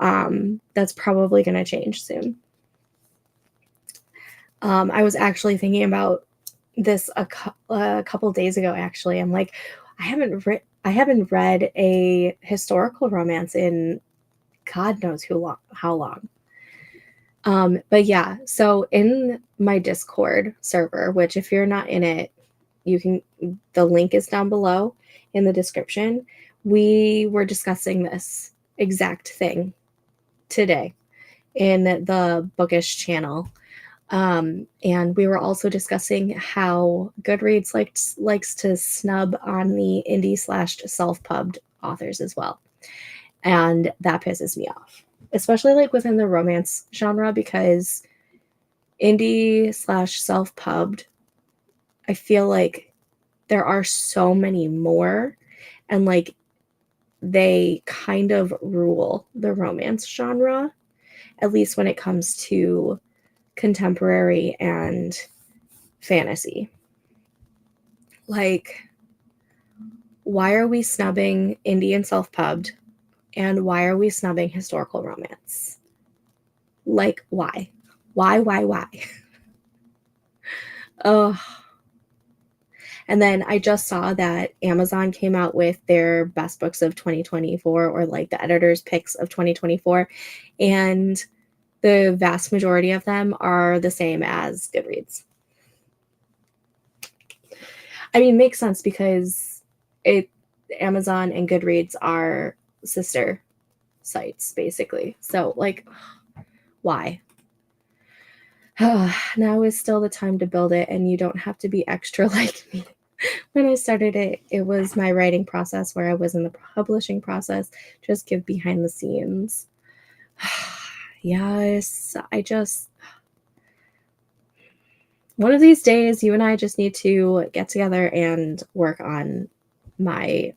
that's probably going to change soon. I was actually thinking about this a couple days ago. Actually, I'm like, I haven't read a historical romance in God knows how long. But yeah, so in my Discord server, which if you're not in it, the link is down below in the description. We were discussing this exact thing today in the Bookish channel. And we were also discussing how Goodreads likes to snub on the indie/self-pubbed authors as well. And that pisses me off, especially like within the romance genre, because indie/self-pubbed, I feel like there are so many more, and like they kind of rule the romance genre, at least when it comes to contemporary and fantasy. Like, why are we snubbing indie and self-pubbed, and why are we snubbing historical romance? Like, why? Why? Oh. And then I just saw that Amazon came out with their best books of 2024, or like the editor's picks of 2024. And the vast majority of them are the same as Goodreads. I mean, makes sense because Amazon and Goodreads are sister sites, basically. So, like, why? Now is still the time to build it, and you don't have to be extra like me. When I started it, it was my writing process where I was in the publishing process. Just give behind the scenes. Yes, one of these days, you and I just need to get together and work on my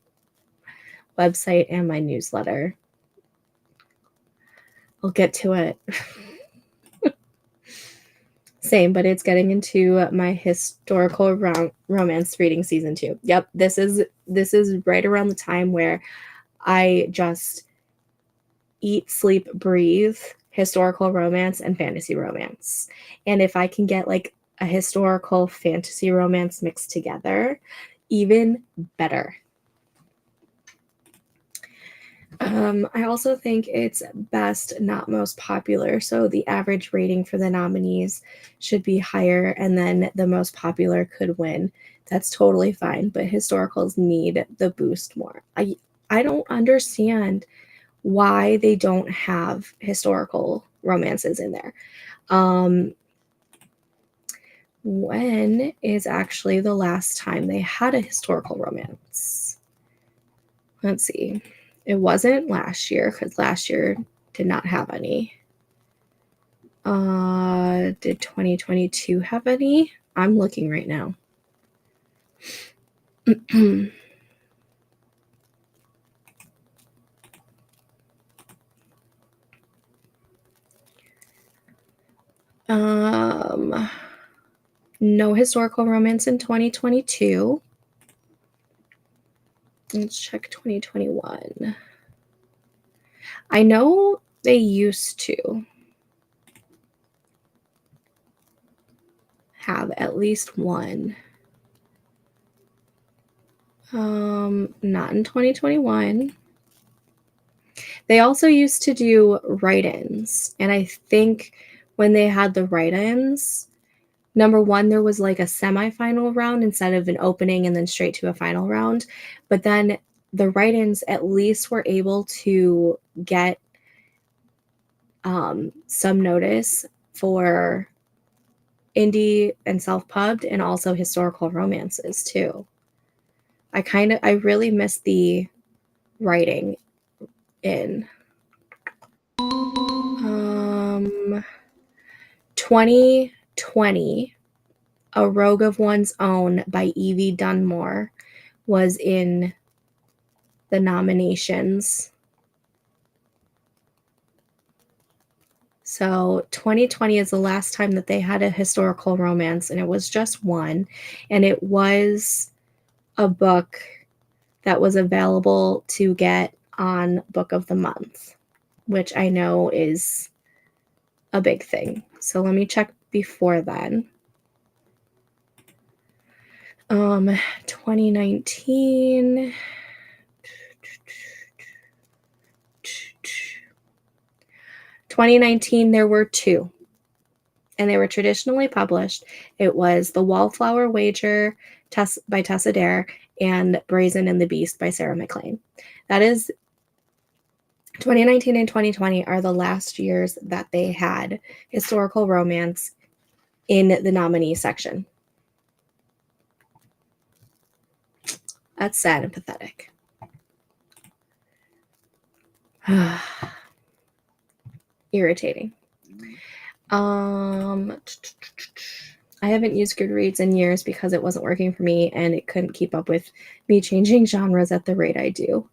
website and my newsletter. I'll get to it. Same, but it's getting into my historical romance reading season 2. Yep, this is right around the time where I just eat, sleep, breathe historical romance and fantasy romance. And if I can get like a historical fantasy romance mixed together, even better. I also think it's best, not most popular. So the average rating for the nominees should be higher, and then the most popular could win. That's totally fine, but historicals need the boost more. I don't understand why they don't have historical romances in there. When is actually the last time they had a historical romance? Let's see. It wasn't last year, because last year did not have any. Did 2022 have any? I'm looking right now. No historical romance in 2022. Let's check 2021. I know they used to have at least one. Not in 2021. They also used to do write-ins, and I think when they had the write-ins, number one, there was like a semifinal round instead of an opening and then straight to a final round. But then the write-ins at least were able to get some notice for indie and self-pubbed and also historical romances too. I really miss the writing in 2020, A Rogue of One's Own by Evie Dunmore was in the nominations. So 2020 is the last time that they had a historical romance, and it was just one, and it was a book that was available to get on Book of the Month, which I know is a big thing. So let me check before then. 2019. There were two, and they were traditionally published. It was The Wallflower Wager by Tessa Dare and Brazen and the Beast by Sarah MacLean. That is 2019 and 2020 are the last years that they had historical romance in the nominee section. That's sad and pathetic. Irritating. I haven't used Goodreads in years because it wasn't working for me and it couldn't keep up with me changing genres at the rate I do.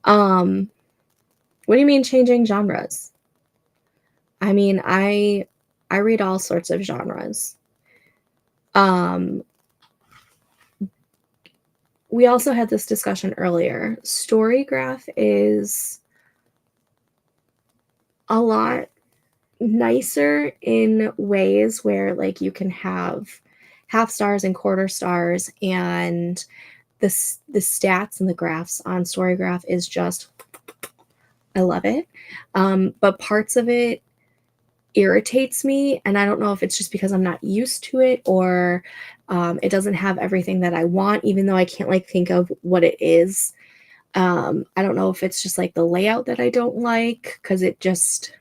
What do you mean changing genres? I mean, I read all sorts of genres. We also had this discussion earlier. Storygraph is a lot nicer in ways where like you can have half stars and quarter stars, and the stats and the graphs on Storygraph is just, I love it. But parts of it irritates me, and I don't know if it's just because I'm not used to it or it doesn't have everything that I want, even though I can't like think of what it is. I don't know if it's just like the layout that I don't like, because it just,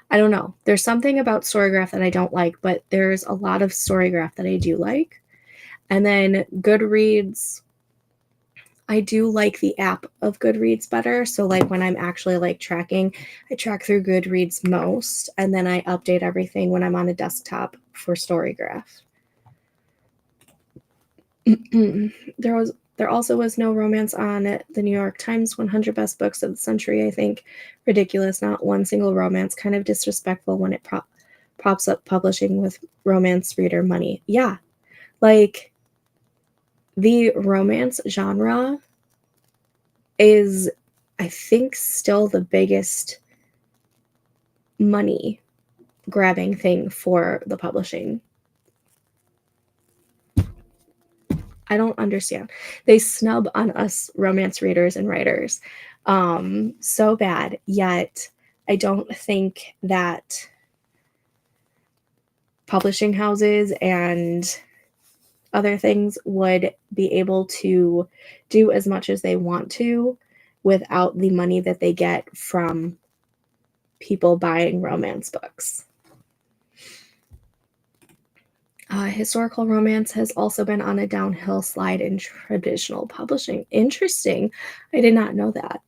I don't know. There's something about Storygraph that I don't like, but there's a lot of Storygraph that I do like. And then Goodreads, I do like the app of Goodreads better. So like when I'm actually like tracking, I track through Goodreads most, and then I update everything when I'm on a desktop for Storygraph. There also was no romance on the New York Times 100 Best Books of the Century, I think. Ridiculous, not one single romance. Kind of disrespectful when it props up publishing with romance reader money. Yeah, like the romance genre is, I think, still the biggest money grabbing thing for the publishing. I don't understand. They snub on us romance readers and writers so bad, yet I don't think that publishing houses and other things would be able to do as much as they want to without the money that they get from people buying romance books. Historical romance has also been on a downhill slide in traditional publishing. Interesting. I did not know that.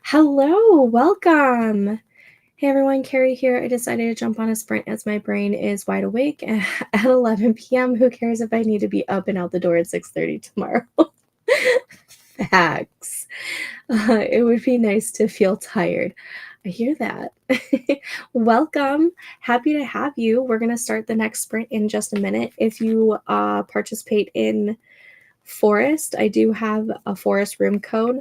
Hello, welcome. Hey everyone, Carrie here. I decided to jump on a sprint as my brain is wide awake at 11 p.m. Who cares if I need to be up and out the door at 6:30 tomorrow? Facts. It would be nice to feel tired. I hear that. Welcome. Happy to have you. We're going to start the next sprint in just a minute. If you participate in Forest, I do have a Forest room code,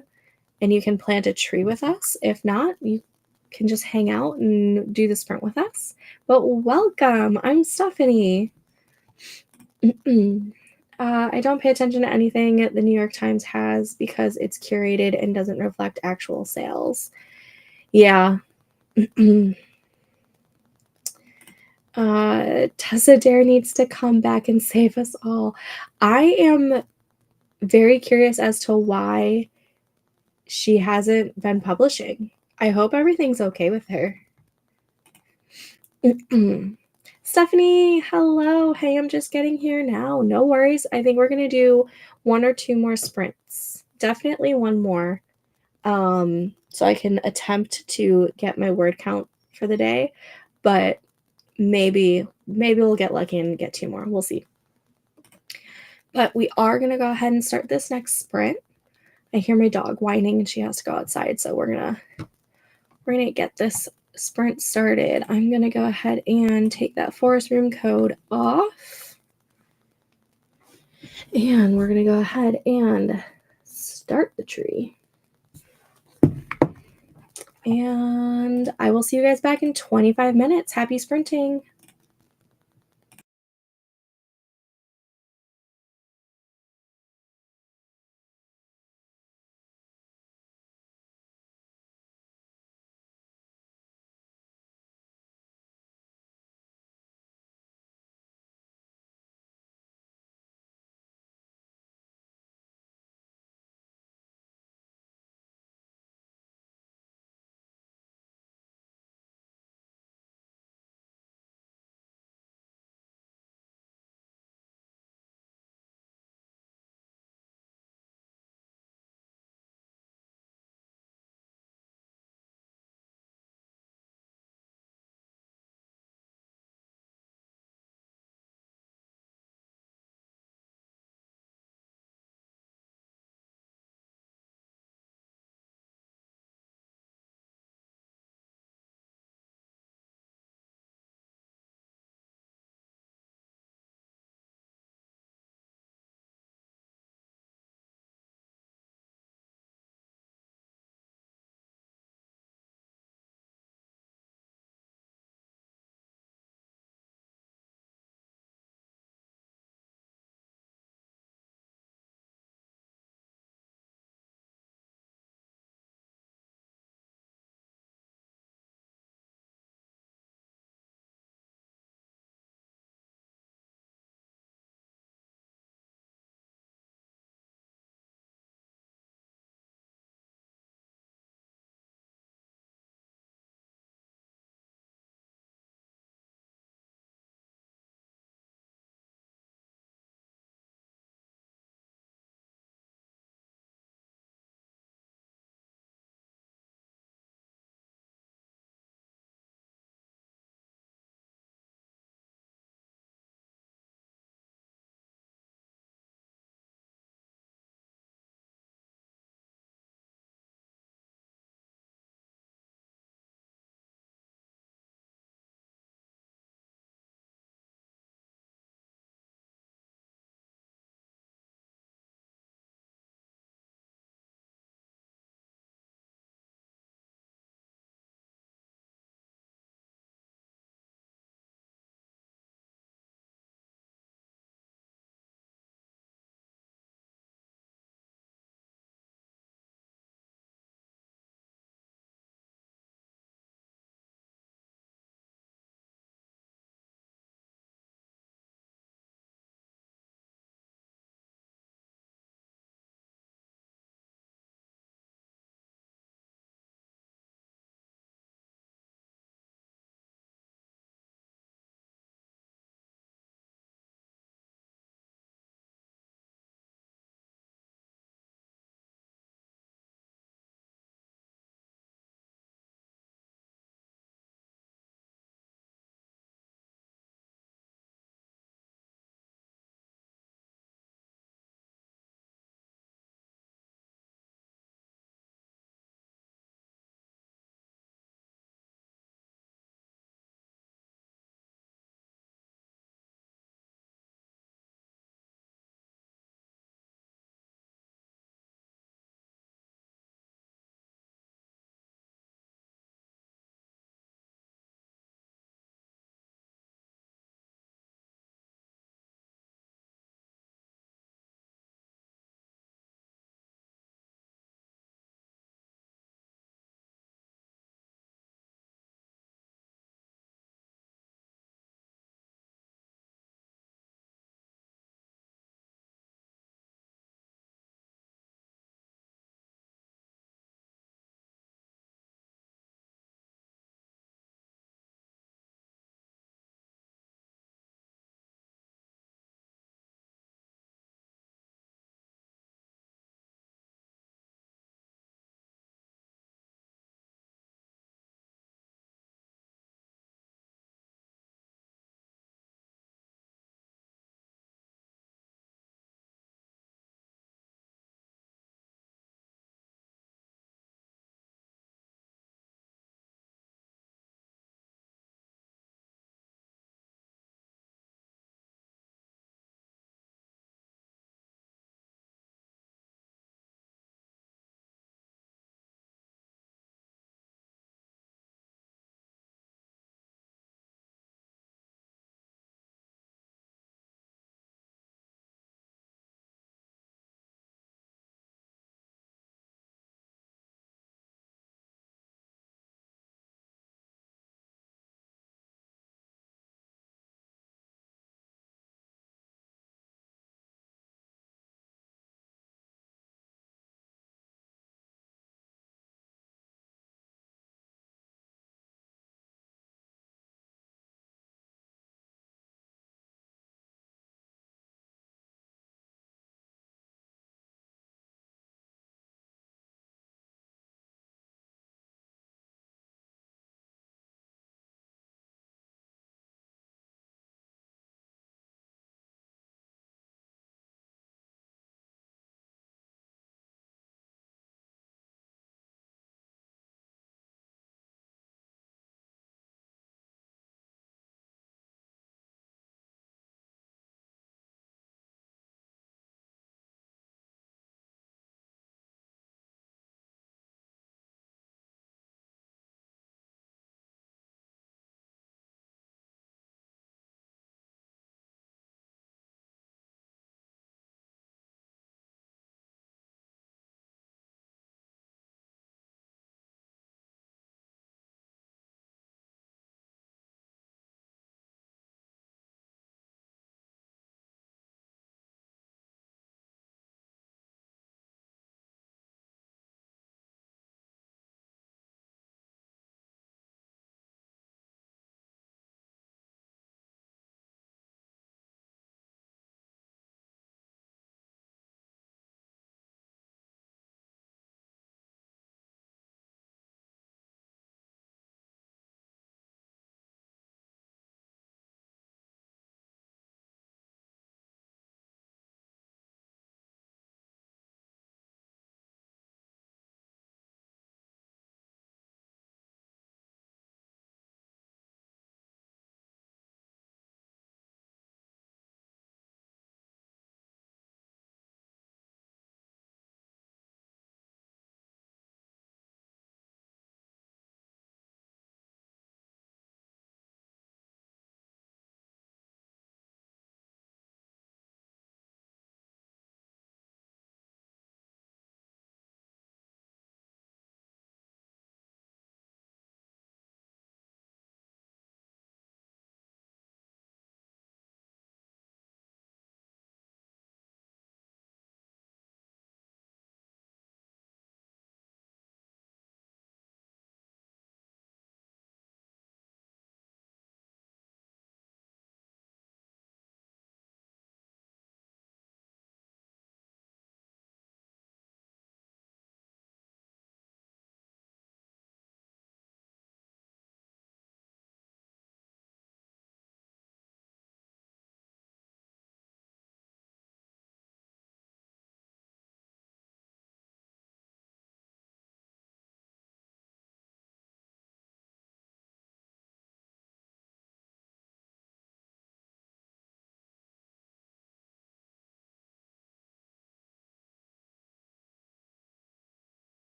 and you can plant a tree with us. If not, you can just hang out and do the sprint with us. But welcome. I'm Stephanie. I don't pay attention to anything the New York Times has because it's curated and doesn't reflect actual sales. Yeah. Tessa Dare needs to come back and save us all. I am very curious as to why she hasn't been publishing. I hope everything's okay with her. Stephanie, hello. Hey, I'm just getting here now. No worries. I think we're going to do 1 or 2 more sprints. Definitely 1 more. So I can attempt to get my word count for the day, but maybe we'll get lucky and get 2 more. We'll see. But we are going to go ahead and start this next sprint. I hear my dog whining and she has to go outside, so we're going to get this sprint started. I'm going to go ahead and take that forest room code off. And we're going to go ahead and start the tree. And I will see you guys back in 25 minutes. Happy sprinting.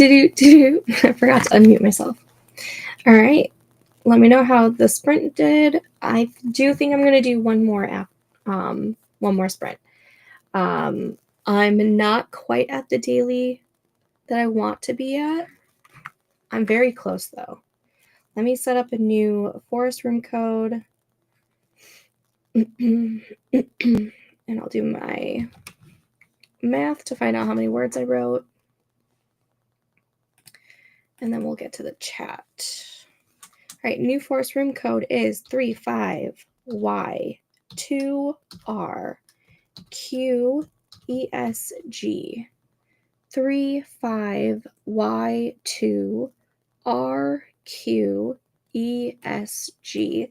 I forgot to unmute myself. All right. Let me know how the sprint did. I do think I'm going to do one more sprint. I'm not quite at the daily that I want to be at. I'm very close though. Let me set up a new forest room code. And I'll do my math to find out how many words I wrote. And then we'll get to the chat. All right, new forest room code is 35Y2RQESG. 35Y2RQESG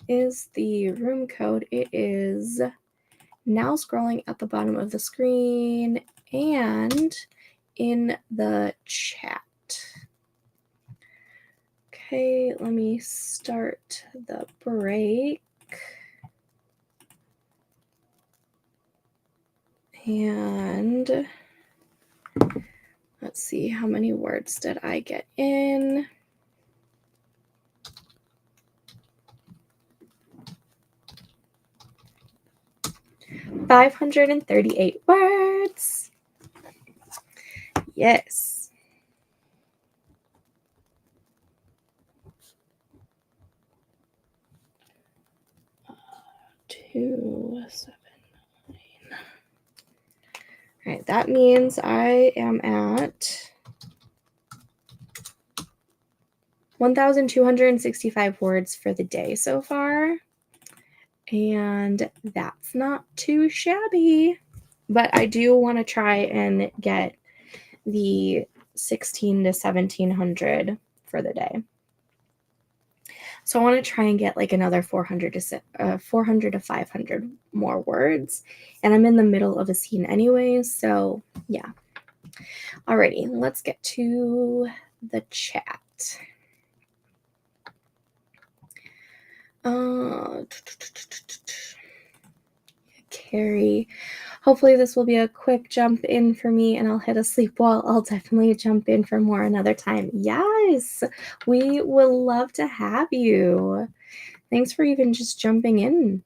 is the room code. It is now scrolling at the bottom of the screen and in the chat. Okay, let me start the break. And let's see, how many words did I get in? $538 words. Yes. 2, 7, 9. All right, that means I am at 1,265 words for the day so far. And that's not too shabby. But I do want to try and get the 1,600 to 1,700 for the day. So I want to try and get like another 400 to 500 more words. And I'm in the middle of a scene anyways, so yeah. Alrighty, let's get to the chat. Carrie, hopefully this will be a quick jump in for me and I'll hit a sleep wall. I'll definitely jump in for more another time. Yes, we will love to have you. Thanks for even just jumping in.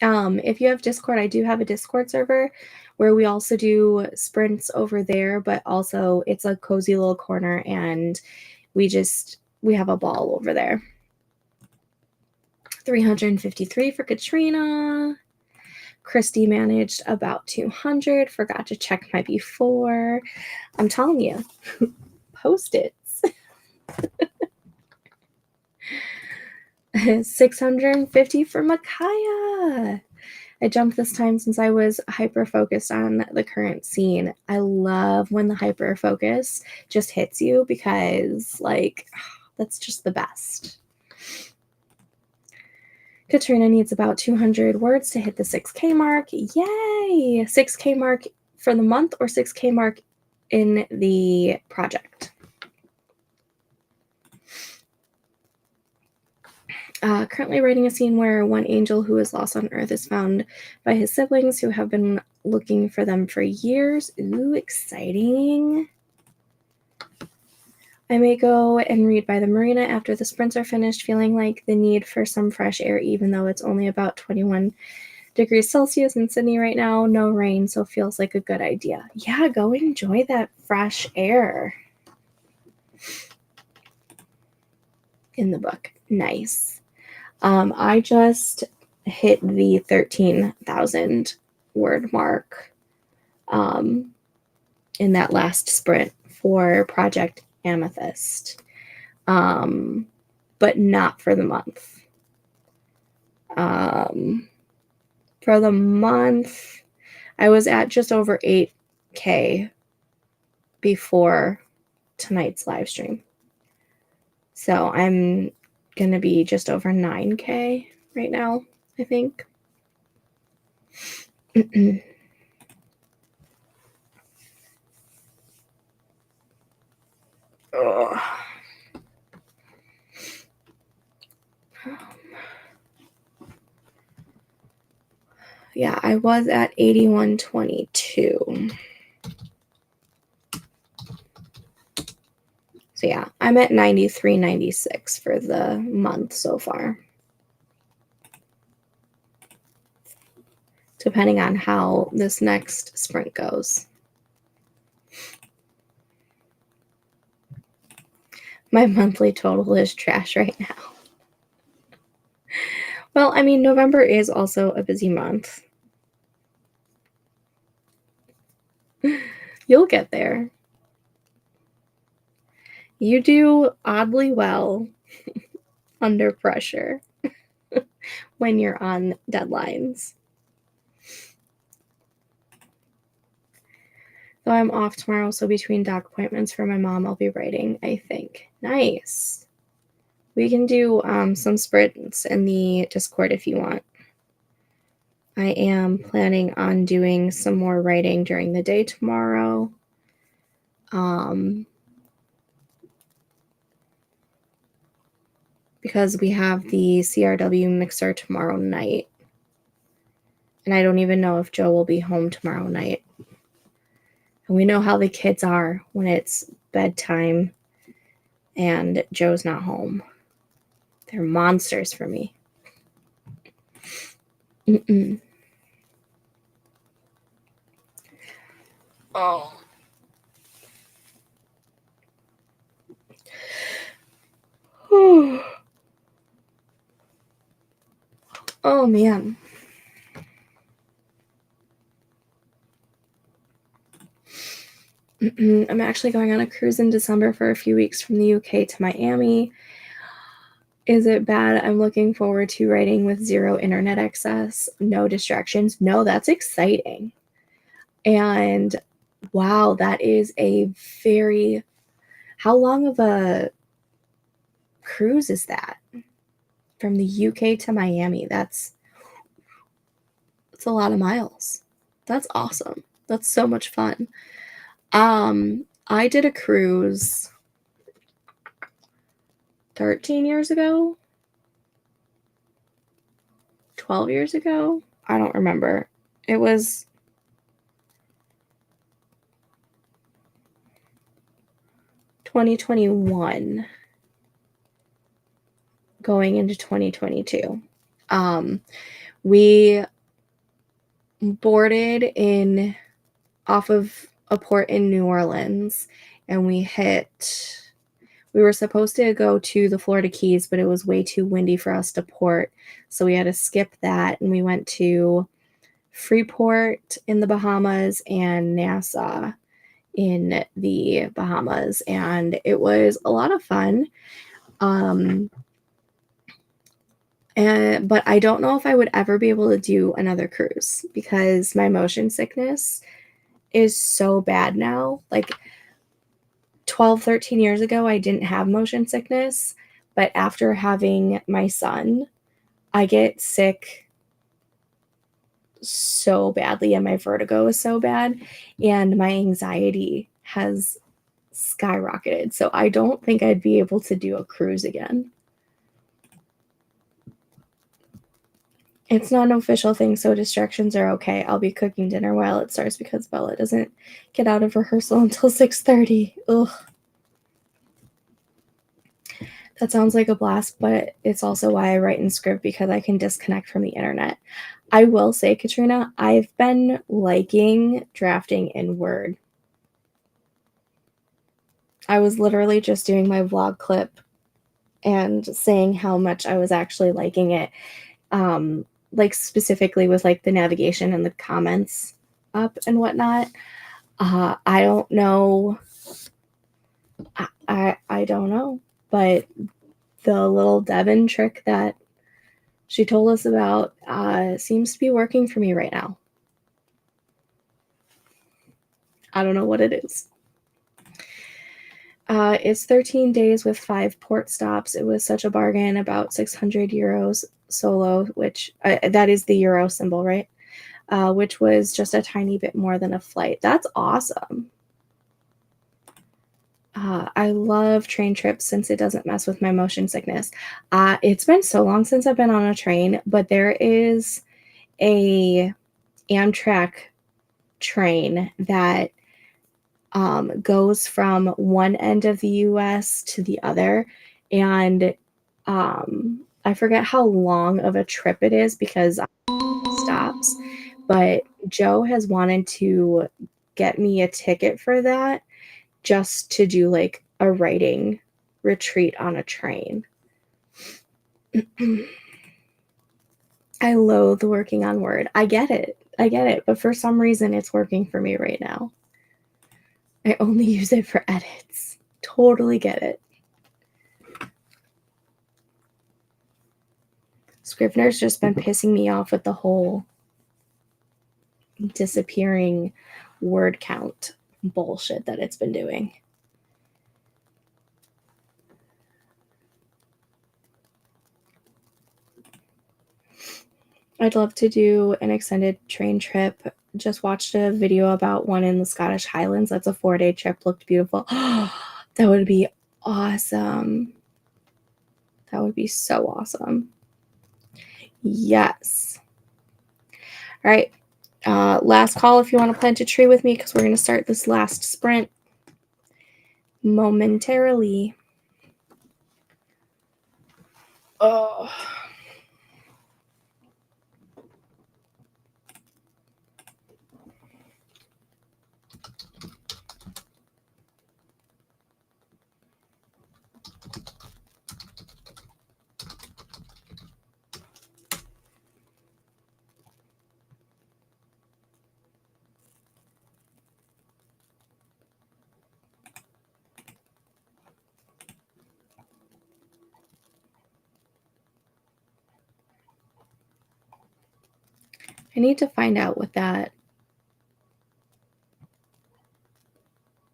If you have Discord, I do have a Discord server where we also do sprints over there, but also it's a cozy little corner and we have a ball over there. 353 for Katrina. Christy managed about 200. Forgot to check my before. I'm telling you, Post-its. 650 for Micaiah. I jumped this time since I was hyper-focused on the current scene. I love when the hyper-focus just hits you because, like, that's just the best. Katrina needs about 200 words to hit the 6K mark. Yay! 6K mark for the month or 6K mark in the project. Currently writing a scene where one angel who is lost on Earth is found by his siblings who have been looking for them for years. Ooh, exciting. I may go and read by the marina after the sprints are finished, feeling like the need for some fresh air, even though it's only about 21 degrees Celsius in Sydney right now. No rain, so feels like a good idea. Yeah, go enjoy that fresh air in the book. Nice. I just hit the 13,000 word mark in that last sprint for Project Amethyst, but not for the month. For the month, I was at just over 8K before tonight's live stream. So I'm going to be just over 9K right now, I think. Yeah, I was at 8122. So yeah, I'm at 93, 96 for the month so far. Depending on how this next sprint goes. My monthly total is trash right now. Well, I mean, November is also a busy month. You'll get there. You do oddly well under pressure when you're on deadlines. Though I'm off tomorrow, so between doc appointments for my mom, I'll be writing, I think. Nice. We can do some sprints in the Discord if you want. I am planning on doing some more writing during the day tomorrow. Because we have the CRW mixer tomorrow night. And I don't even know if Joe will be home tomorrow night. And we know how the kids are when it's bedtime and Joe's not home. They're monsters for me. Oh. Oh, man. I'm actually going on a cruise in December for a few weeks from the UK to Miami. Is it bad? I'm looking forward to writing with zero internet access, no distractions. No, that's exciting. And wow, that is a very... How long of a cruise is that? From the UK to Miami. That's a lot of miles. That's awesome. That's so much fun. I did a cruise 13 years ago, 12 years ago. I don't remember. It was ...2021 going into 2022. We boarded in off of a port in New Orleans, and we were supposed to go to the Florida Keys, but it was way too windy for us to port, so we had to skip that, and we went to Freeport in the Bahamas and Nassau in the Bahamas, and it was a lot of fun. But I don't know if I would ever be able to do another cruise because my motion sickness is so bad now. Like 12, 13 years ago, I didn't have motion sickness, but after having my son, I get sick so badly and my vertigo is so bad and my anxiety has skyrocketed. So I don't think I'd be able to do a cruise again. It's not an official thing, so distractions are okay. I'll be cooking dinner while it starts because Bella doesn't get out of rehearsal until 6:30. Ugh. That sounds like a blast, but it's also why I write in script because I can disconnect from the internet. I will say, Katrina, I've been liking drafting in Word. I was literally just doing my vlog clip and saying how much I was actually liking it. Like specifically with like the navigation and the comments up and whatnot. I don't know. I don't know, but the little Devin trick that she told us about seems to be working for me right now. I don't know what it is. It's 13 days with 5 port stops. It was such a bargain, about 600 euros solo, which that is the euro symbol, right? Which was just a tiny bit more than a flight. That's awesome. I love train trips since it doesn't mess with my motion sickness. It's been so long since I've been on a train, but there is a Amtrak train that goes from one end of the US to the other. And I forget how long of a trip it is because stops, but Joe has wanted to get me a ticket for that just to do like a writing retreat on a train. I loathe working on Word. I get it. But for some reason, it's working for me right now. I only use it for edits. Totally get it. Scrivener's just been pissing me off with the whole disappearing word count bullshit that it's been doing. I'd love to do an extended train trip. Just watched a video about one in the Scottish Highlands. That's a 4-day trip. Looked beautiful. That would be awesome. That would be so awesome. Yes. All right. Last call if you want to plant a tree with me because we're going to start this last sprint momentarily. Oh. I need to find out what that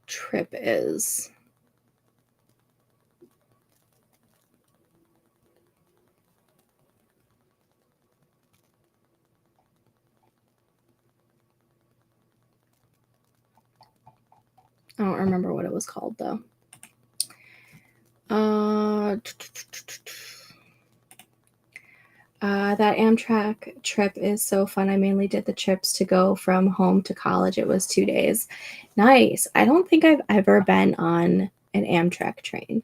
trip is. I don't remember what it was called though. That Amtrak trip is so fun. I mainly did the trips to go from home to college. It was 2 days. Nice. I don't think I've ever been on an Amtrak train.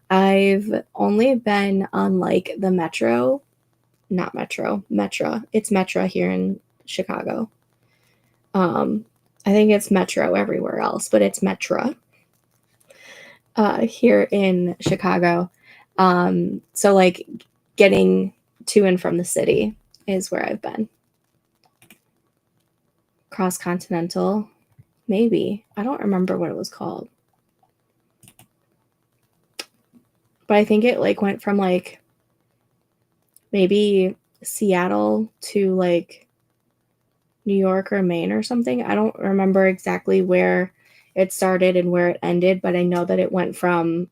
I've only been on like the Metro, not Metro, Metra. It's Metra here in Chicago. I think it's Metro everywhere else, but it's Metra here in Chicago. So like getting to and from the city is where I've been. Cross Continental, maybe. I don't remember what it was called. But I think it like went from like maybe Seattle to like New York or Maine or something. I don't remember exactly where it started and where it ended, but I know that it went from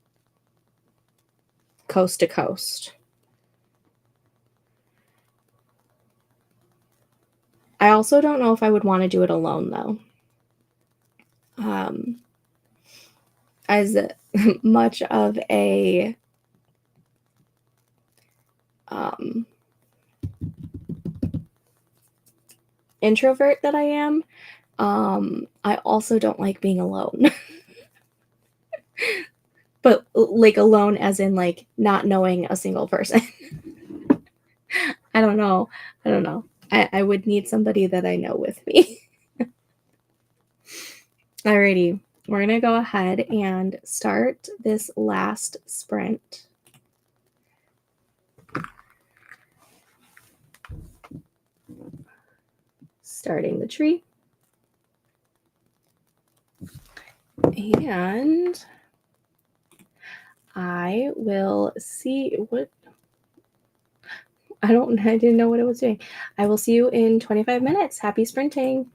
coast to coast. I also don't know if I would want to do it alone though. As much of a introvert that I am, I also don't like being alone. But like alone as in like not knowing a single person. I don't know. I would need somebody that I know with me. Alrighty, we're gonna go ahead and start this last sprint. Starting the tree. And I will see what I didn't know what it was doing. I will see you in 25 minutes. Happy sprinting.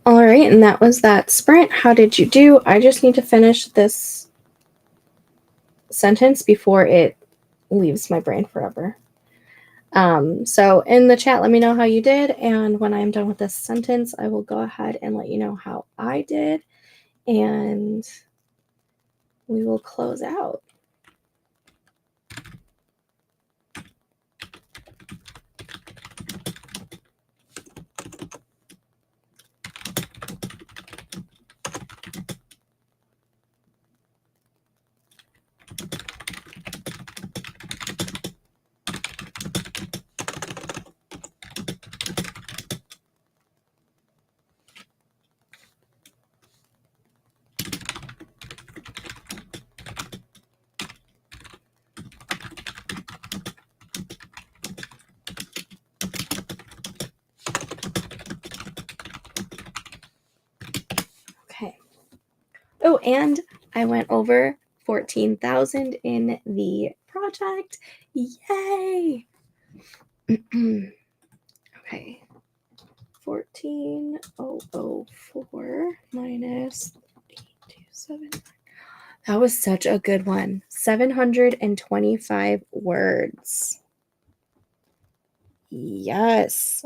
All right, and that was that sprint. How did you do? I just need to finish this sentence before it leaves my brain forever. So in the chat, let me know how you did. And when I'm done with this sentence, I will go ahead and let you know how I did. And we will close out. Okay. Oh, and I went over 14,000 in the project. Yay! Okay. 14,004 minus 827. That was such a good one. 725 words. Yes.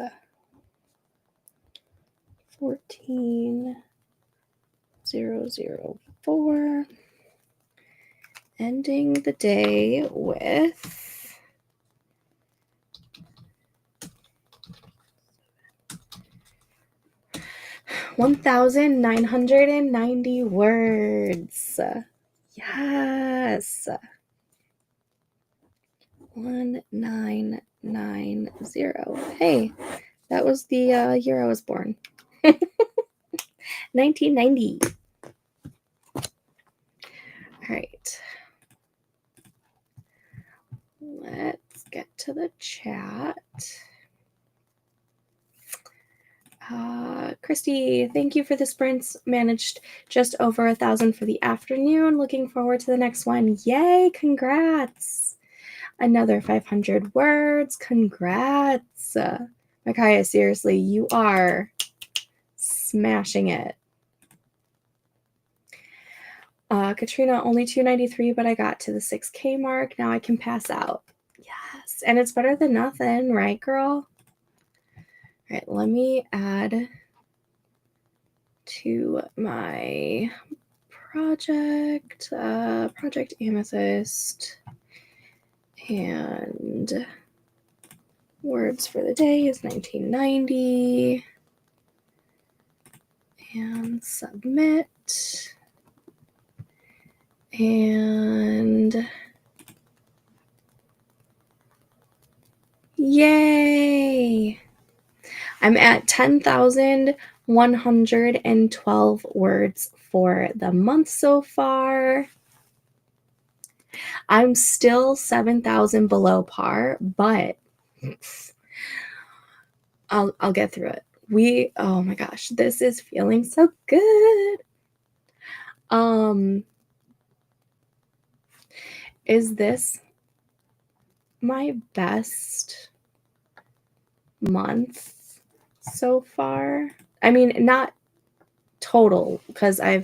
14,004. Ending the day with 1,990 words. Yes. 1990. Hey, that was the year I was born. 1990. All right. Let's get to the chat. Christy, thank you for the sprints. Managed just over 1,000 for the afternoon. Looking forward to the next one. Yay, congrats. Another 500 words. Congrats. Micaiah, seriously, you are smashing it. Katrina, only 293, but I got to the 6K mark. Now I can pass out. Yes, and it's better than nothing, right, girl? All right, let me add to my project, Project Amethyst, and words for the day is 1990, and submit, and yay! I'm at 10,112 words for the month so far. I'm still 7,000 below par, but I'll get through it. Oh my gosh, this is feeling so good. Is this my best month so far? I mean, not total, because I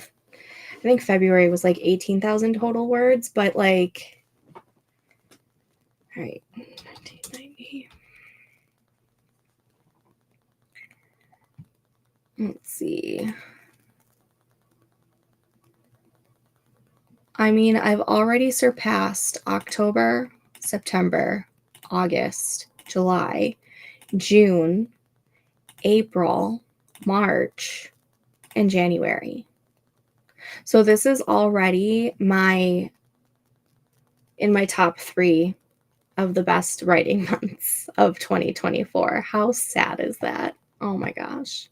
think February was like 18,000 total words, but like, all right, 1990. Let's see. I mean, I've already surpassed October, September, August, July, June, April, March, and January. So this is already in my top 3 of the best writing months of 2024. How sad is that? Oh my gosh.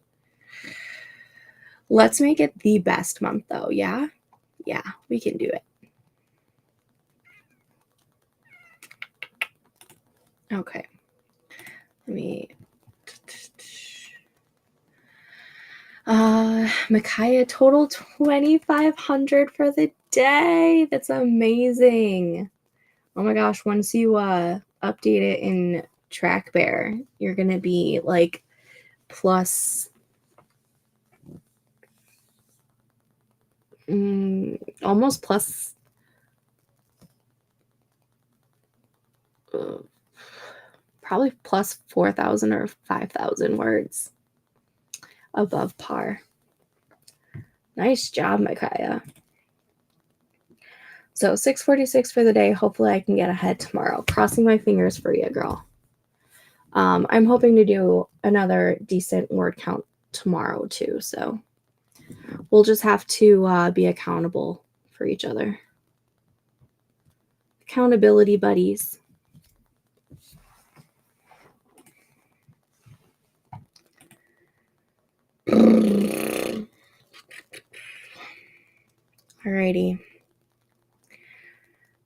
Let's make it the best month though, yeah? Yeah, we can do it. Okay. Let me... Micaiah, total 2,500 for the day. That's amazing. Oh my gosh, once you update it in TrackBEAR, you're going to be like plus almost plus probably plus 4,000 or 5,000 words above par. Nice job, Micaiah. So 6:46 for the day. Hopefully I can get ahead tomorrow. Crossing my fingers for you, girl. I'm hoping to do another decent word count tomorrow too. So we'll just have to be accountable for each other. Accountability buddies. Alrighty.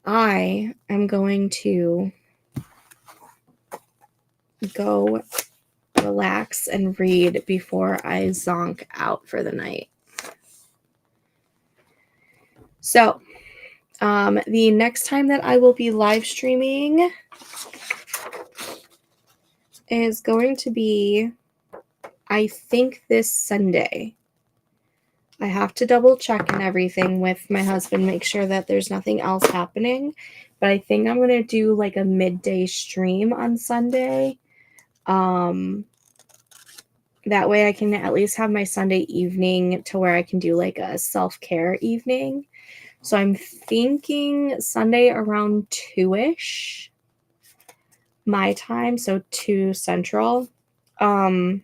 I am going to go relax and read before I zonk out for the night. So, the next time that I will be live streaming is going to be, I think, this Sunday. I have to double check and everything with my husband, make sure that there's nothing else happening. But I think I'm going to do like a midday stream on Sunday. That way I can at least have my Sunday evening to where I can do like a self-care evening. So I'm thinking Sunday around 2-ish my time, so 2 Central. Then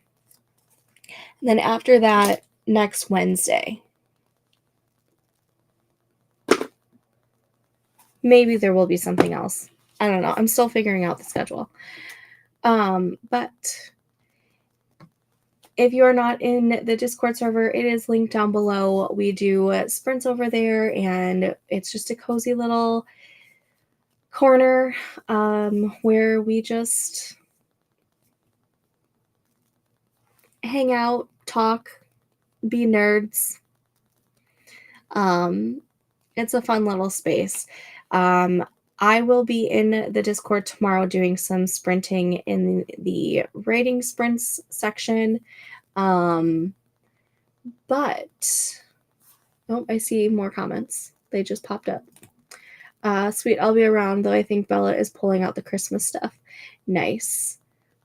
after that, next Wednesday. Maybe there will be something else. I don't know. I'm still figuring out the schedule. But if you are not in the Discord server, it is linked down below. We do sprints over there, and it's just a cozy little corner where we just hang out, talk, be nerds. It's a fun little space. I will be in the Discord tomorrow doing some sprinting in the writing sprints section. But oh, I see more comments. They just popped up. Sweet, I'll be around, though I think Bella is pulling out the Christmas stuff. Nice.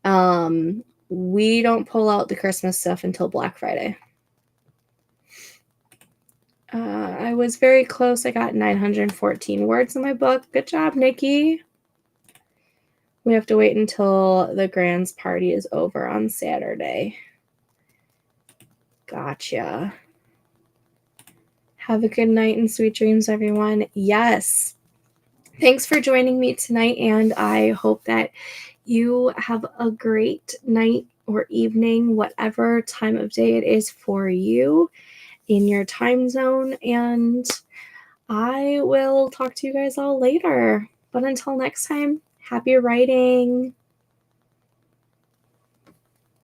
We don't pull out the Christmas stuff until Black Friday. I was very close. I got 914 words in my book. Good job, Nikki. We have to wait until the Grand's party is over on Saturday. Gotcha. Have a good night and sweet dreams, everyone. Yes. Thanks for joining me tonight, and I hope that you have a great night or evening, whatever time of day it is for you in your time zone, and I will talk to you guys all later. But until next time, happy writing.